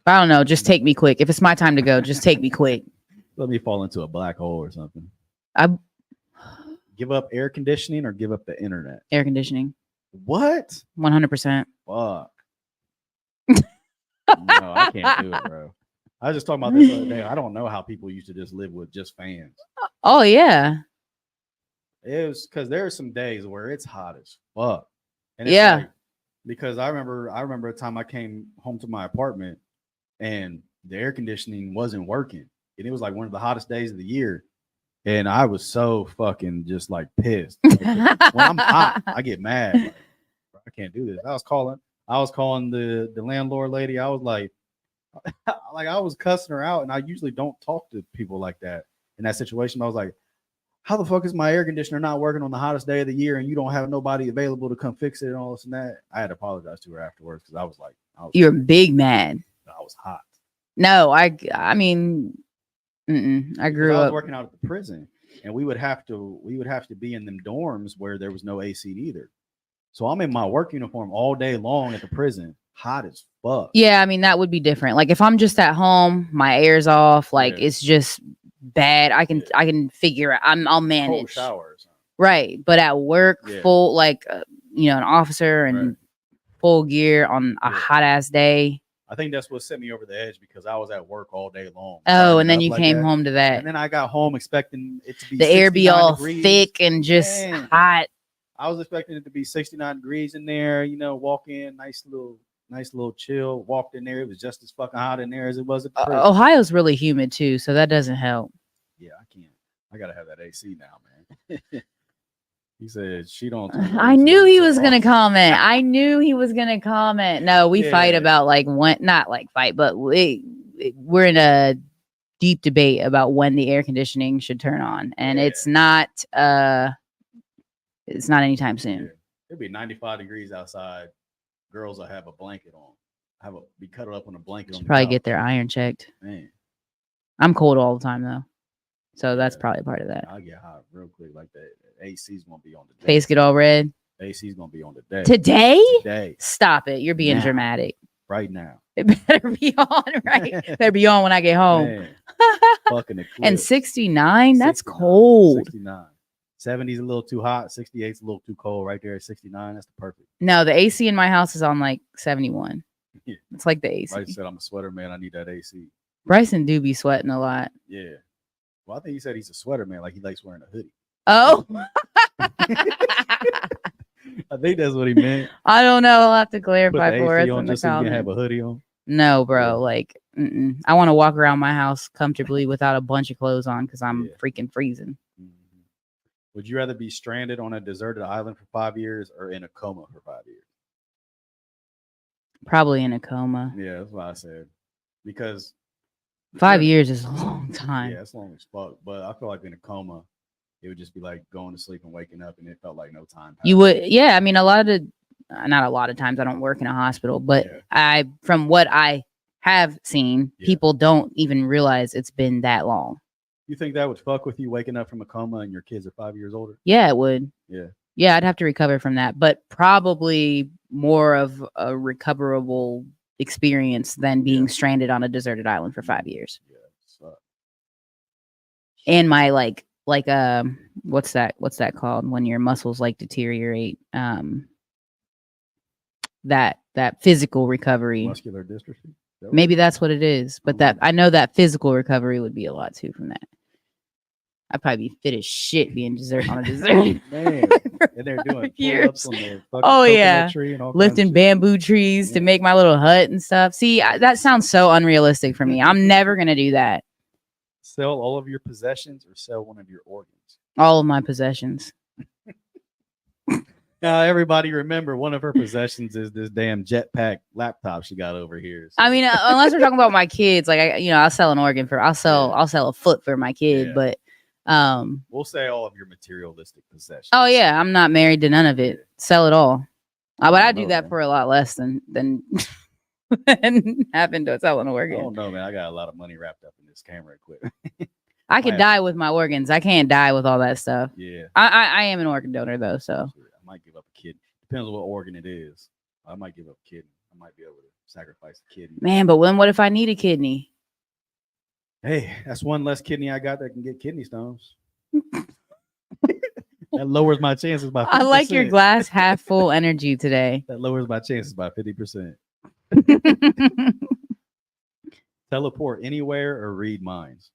I don't know. Just take me quick. If it's my time to go, just take me quick. Let me fall into a black hole or something. I Give up air conditioning or give up the internet? air conditioning. What? 100%. Fuck. No, I can't do it, bro. I was just talking about this the other day. I don't know how people used to just live with just fans. Oh yeah. It was because there are some days where it's hot as fuck. And it's Yeah. like, because I remember a time I came home to my apartment and the air conditioning wasn't working. And it was like one of the hottest days of the year. And I was so fucking just like pissed. When I'm hot, I get mad. Like, I can't do this. I was calling the landlord lady. I was like I was cussing her out, and I usually don't talk to people like that in that situation. I was like, how the fuck is my air conditioner not working on the hottest day of the year and you don't have nobody available to come fix it and all this and that? I had to apologize to her afterwards because I was You're big mad. I was hot. No, I mean, I grew I was up working out at the prison, and we would have to be in them dorms where there was no AC either. So I'm in my work uniform all day long at the prison, hot as fuck. Yeah, I mean that would be different. Like if I'm just at home, my air's off, like it's just bad. I can figure it. I'll manage. Cold showers. Right, but at work, full like an officer and full gear on a hot ass day. I think that's what set me over the edge because I was at work all day long. Oh, and then you came home to that. And then I got home expecting it to be the air be all degrees. thick and just hot. I was expecting it to be 69 degrees in there, walk in, nice little chill. Walked in there, it was just as fucking hot in there as it was at the prison. Ohio's really humid too, so that doesn't help. Yeah, I can't. I gotta have that AC now, man. He said she don't. I knew he was gonna comment. I knew he was gonna comment. No, we fight about like when, not like fight, but we're in a deep debate about when the air conditioning should turn on, and it's not anytime soon. Yeah. It'll be 95 degrees outside. Girls will have a blanket on. Be cuddled up on a blanket. Should probably get their iron checked. Man, I'm cold all the time though, so that's probably part of that. I'll get hot real quick. Like that. AC's gonna be on the day. Face get all red. AC's gonna be on the day. Today? Stop it! You're being dramatic. Right now. It better be on. Right. Better be on when I get home. Fucking and 69. That's cold. 69. 70's a little too hot. 68's a little too cold. Right there at 69. That's the perfect. No, the AC in my house is on like 71. Yeah. It's like the AC. Bryson said, I'm a sweater man. I need that AC. Bryson do be sweating a lot. Yeah. Well, I think he said he's a sweater man. Like he likes wearing a hoodie. Oh. I think that's what he meant. I don't know. I'll have to clarify for us in the comments. so you can have a hoodie on. No, bro. Like, I want to walk around my house comfortably without a bunch of clothes on because I'm freaking freezing. Mm-hmm. Would you rather be stranded on a deserted island for 5 years or in a coma for 5 years? Probably in a coma. Yeah, that's what I said. Because 5 years is a long time. Yeah, it's long as fuck. But I feel like in a coma, it would just be like going to sleep and waking up, and it felt like no time passed. You would, yeah. I mean, a lot of not a lot of times I don't work in a hospital, but Yeah. from what I have seen, Yeah. people don't even realize it's been that long. You think that would fuck with you waking up from a coma and your kids are 5 years older? Yeah, it would. Yeah. Yeah, I'd have to recover from that, but probably more of a recoverable experience than being stranded on a deserted island for 5 years. Yeah. Suck. And my what's that called when your muscles like deteriorate? That physical recovery. Muscular dystrophy. Maybe that's what it is, but that I know that physical recovery would be a lot too from that. I'd probably be fit as shit being on a desert. Man, and they're doing pull-ups on the fucking coconut tree and all lifting bamboo trees to make my little hut and stuff. See, that sounds so unrealistic for me. I'm never gonna do that. Sell all of your possessions or sell one of your organs? All of my possessions. Now, everybody remember one of her possessions is this damn jetpack laptop she got over here. So. I mean, unless we're talking about my kids, like I'll sell an organ I'll sell a foot for my kid, but we'll say all of your materialistic possessions. Oh yeah, I'm not married to none of it. Sell it all. But I do that for a lot less than having to sell an organ. Oh no, man, I got a lot of money wrapped up in this camera equipment. I could die with my organs. I can't die with all that stuff. Yeah, I am an organ donor though, so I might give up a kidney. Depends on what organ it is. I might give up a kidney. I might be able to sacrifice a kidney. Man, but what if I need a kidney? Hey, that's one less kidney I got that can get kidney stones. That lowers my chances by 50%. I like your glass half full energy today. That lowers my chances by 50%. Teleport anywhere or read minds?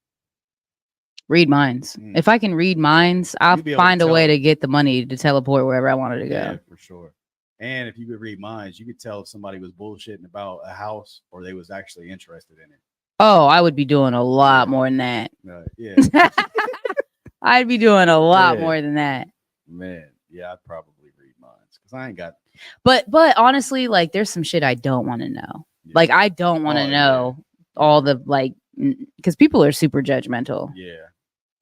Read minds. If I can read minds, I'll find a way to get the money to teleport wherever I wanted to go. Yeah, for sure. And if you could read minds, you could tell if somebody was bullshitting about a house or they was actually interested in it. Oh, I would be doing a lot more than that. Yeah. I'd be doing a lot more than that. Man, yeah, I'd probably read minds because I ain't got. But honestly, like, there's some shit I don't want to know. Yeah. Like, I don't want to know all the because people are super judgmental. Yeah,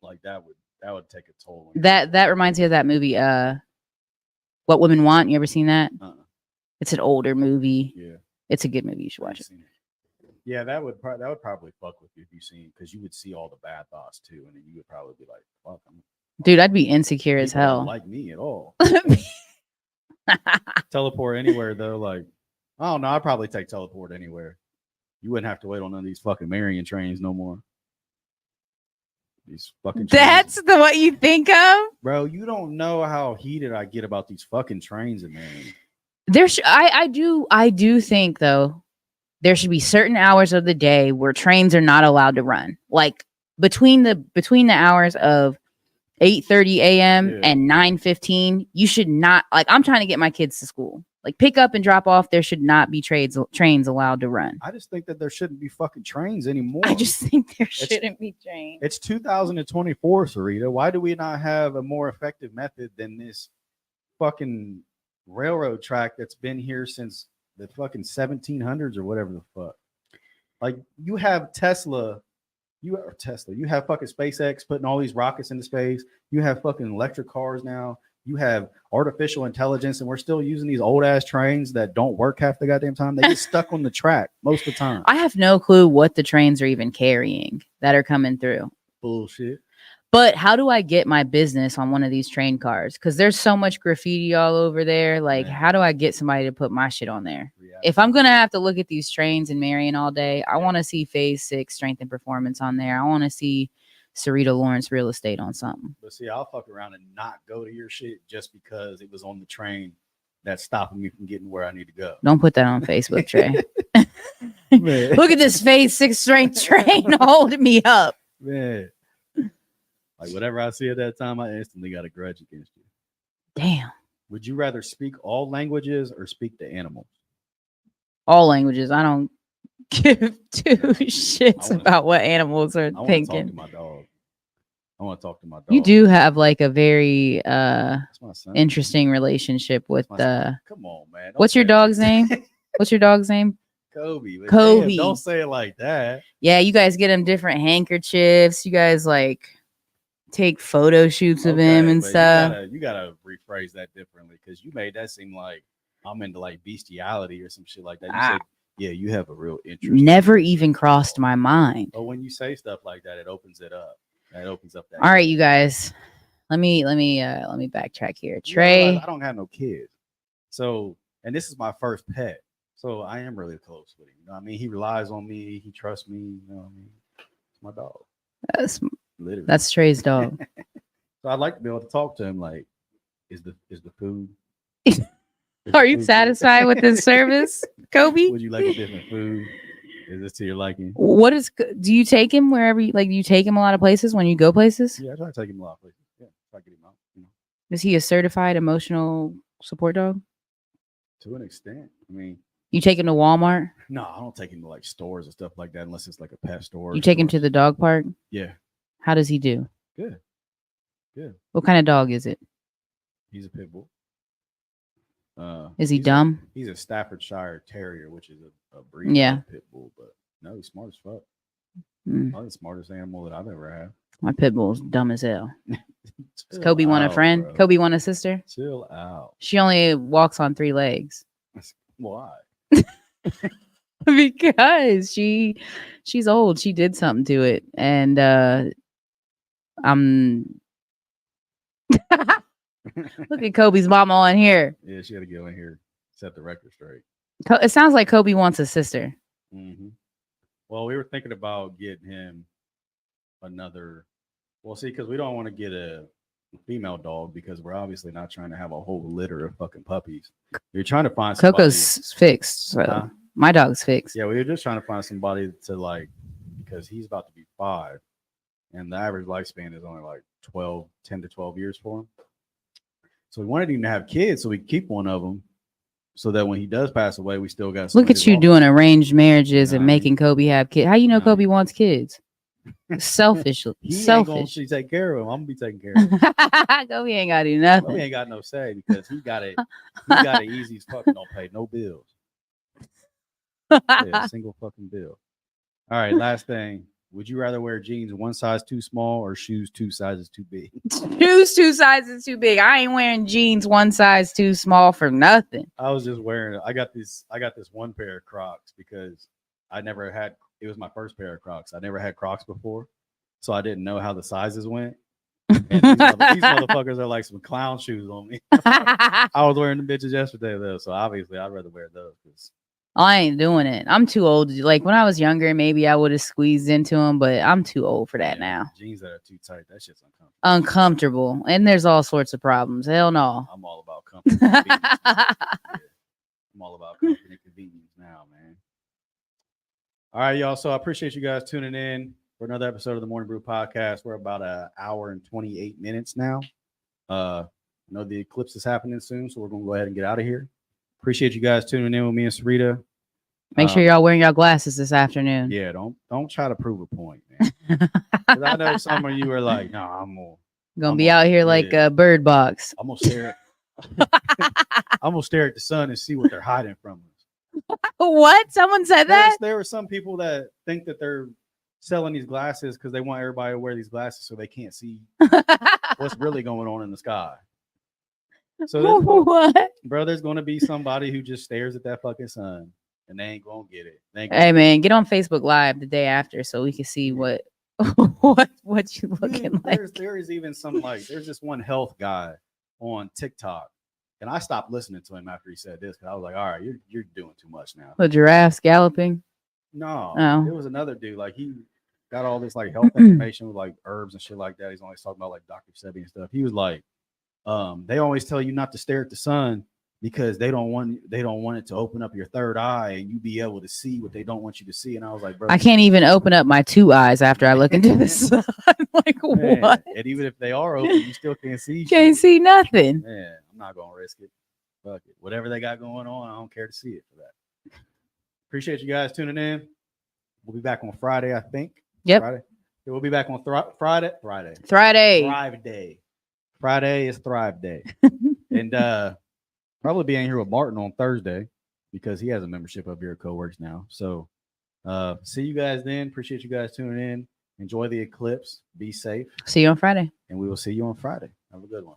like that would take a toll. That reminds me of that movie, What Women Want. You ever seen that? It's an older movie. Yeah, it's a good movie. You should watch it. Yeah, that would probably fuck with you if you seen, because you would see all the bad thoughts too, and then you would probably be like, "Fuck, dude, I'd be insecure as hell." Don't like me at all. Teleport anywhere though, like, I don't know. I'd probably take teleport anywhere. You wouldn't have to wait on none of these fucking Marion trains no more. These fucking trains. That's what you think of, bro. You don't know how heated I get about these fucking trains in Marion. I do think though. There should be certain hours of the day where trains are not allowed to run. Like between the hours of 8:30 a.m. and 9:15, you should not, like, I'm trying to get my kids to school. Like, pick up and drop off, there should not be trains allowed to run. I just think that there shouldn't be fucking trains anymore. I just think there shouldn't be trains. It's 2024, Sarita. Why do we not have a more effective method than this fucking railroad track that's been here since the fucking 1700s or whatever the fuck? Like, you have Tesla, you have fucking SpaceX putting all these rockets into space. You have fucking electric cars now. You have artificial intelligence, and we're still using these old ass trains that don't work half the goddamn time. They get stuck on the track most of the time. I have no clue what the trains are even carrying that are coming through. Bullshit. But how do I get my business on one of these train cars? Because there's so much graffiti all over there. Like, how do I get somebody to put my shit on there? Yeah. If I'm going to have to look at these trains in Marion all day, I want to see Phase 6 Strength and Performance on there. I want to see Sarita Lawrence Real Estate on something. But see, I'll fuck around and not go to your shit just because it was on the train that's stopping me from getting where I need to go. Don't put that on Facebook, Trey. Look at this Phase 6 Strength train holding me up. Man. Like, whatever I see at that time, I instantly got a grudge against you. Damn. Would you rather speak all languages or speak to animals? All languages. I don't give two shits about what animals are thinking. I want to talk to my dog. You do have like a very interesting relationship with the. Come on, man. What's your dog's name? What's your dog's name? Kobe. Kobe. Damn, don't say it like that. Yeah, you guys get him different handkerchiefs. You guys like take photo shoots of him and stuff. You gotta rephrase that differently, because you made that seem like I'm into like bestiality or some shit like that. You say, yeah, you have a real interest. Never even crossed my mind. But when you say stuff like that, it opens it up. That opens up that. All right, you guys. Let me backtrack here. You Trey, realize I don't have no kids. So, and this is my first pet. So I am really close with him. You know what I mean? He relies on me. He trusts me. You know what I mean? It's my dog. Literally. That's Trey's dog. So I'd like to be able to talk to him like, is the food? Are you satisfied with this service, Kobe? Would you like a different food? Is this to your liking? Do you take him wherever do you take him a lot of places when you go places? Yeah, I try to take him a lot of places. Yeah, try to get him out. You know. Is he a certified emotional support dog? To an extent. I mean, you take him to Walmart? No, I don't take him to like stores and stuff like that unless it's like a pet store. You take him to the dog park? Yeah. How does he do? Good. Good. What kind of dog is it? He's a pit bull. Is he dumb? He's a Staffordshire Terrier, which is a breed of pit bull, but no, he's smart as fuck. Probably the smartest animal that I've ever had. My pit bull's dumb as hell. Does Kobe want a friend? Bro. Kobe want a sister? Chill out. She only walks on 3 legs. Why? Because she's old. She did something to it, and I'm. Look at Kobe's mama on here. Yeah, she had to get on here, set the record straight. It sounds like Kobe wants a sister. Mm-hmm. Well, we were thinking about getting him another. Well, see, because we don't want to get a female dog because we're obviously not trying to have a whole litter of fucking puppies. You're trying to find somebody. Coco's fixed. So my dog's fixed. Yeah, we were just trying to find somebody to like, because he's about to be 5, and the average lifespan is only like 10 to 12 years for him. So we wanted him to have kids, so we keep one of them, so that when he does pass away, we still got. Look at you doing arranged marriages and making Kobe have kids. How you know Kobe wants kids? Selfish. Selfish. She take care of him. I'm gonna be taking care of him. Kobe ain't gotta do nothing. Kobe ain't got no say because he got it. He got it easy as fuck. Don't pay no bills. Yeah, single fucking bill. All right, last thing. Would you rather wear jeans 1 size too small or shoes 2 sizes too big? Shoes 2 sizes too big. I ain't wearing jeans 1 size too small for nothing. I was just wearing. I got this one pair of Crocs because I never had. It was my first pair of Crocs. I never had Crocs before, so I didn't know how the sizes went. And these motherfuckers are like some clown shoes on me. I was wearing the bitches yesterday though, so obviously I'd rather wear those. I ain't doing it. I'm too old. Like when I was younger, maybe I would have squeezed into them, but I'm too old for that now. Jeans that are too tight, that shit's uncomfortable. Uncomfortable, and there's all sorts of problems. Hell no. I'm all about comfort. I'm all about comfort and convenience now, man. All right, y'all. So I appreciate you guys tuning in for another episode of the Morning Brew podcast. We're about an hour and 28 minutes now. I know the eclipse is happening soon, so we're gonna go ahead and get out of here. Appreciate you guys tuning in with me and Sarita. Make sure y'all wearing your glasses this afternoon. Yeah, don't try to prove a point, man. I know some of you are like, no, I'm gonna be out here like a bird box. I'm gonna stare at the sun and see what they're hiding from us. What? Someone said that? There are some people that think that they're selling these glasses because they want everybody to wear these glasses so they can't see what's really going on in the sky. So what? Bro, there's going to be somebody who just stares at that fucking sun and they ain't going to get it. Hey, man, get on Facebook Live the day after so we can see what you looking like. There is even some there's this one health guy on TikTok, and I stopped listening to him after he said this because I was like, all right, you're doing too much now. The giraffes galloping? No, It was another dude. Like he got all this like health information with like herbs and shit like that. He's always talking about like Dr. Sebi and stuff. He was like, they always tell you not to stare at the sun because they don't want it to open up your third eye and you be able to see what they don't want you to see. And I was like, bro, I can't even open up my 2 eyes after I look into the sun. Like, man, what? And even if they are open, you still can't see. Can't see nothing. Man, I'm not gonna risk it. Fuck it. Whatever they got going on, I don't care to see it for that. Appreciate you guys tuning in. We'll be back on Friday, I think. Yep. Friday. Yeah, we'll be back on Friday. Thrive Day. Friday is Thrive Day. And probably being here with Martin on Thursday because he has a membership up here at Coworks now. So see you guys then. Appreciate you guys tuning in. Enjoy the eclipse. Be safe. See you on Friday. And we will see you on Friday. Have a good one.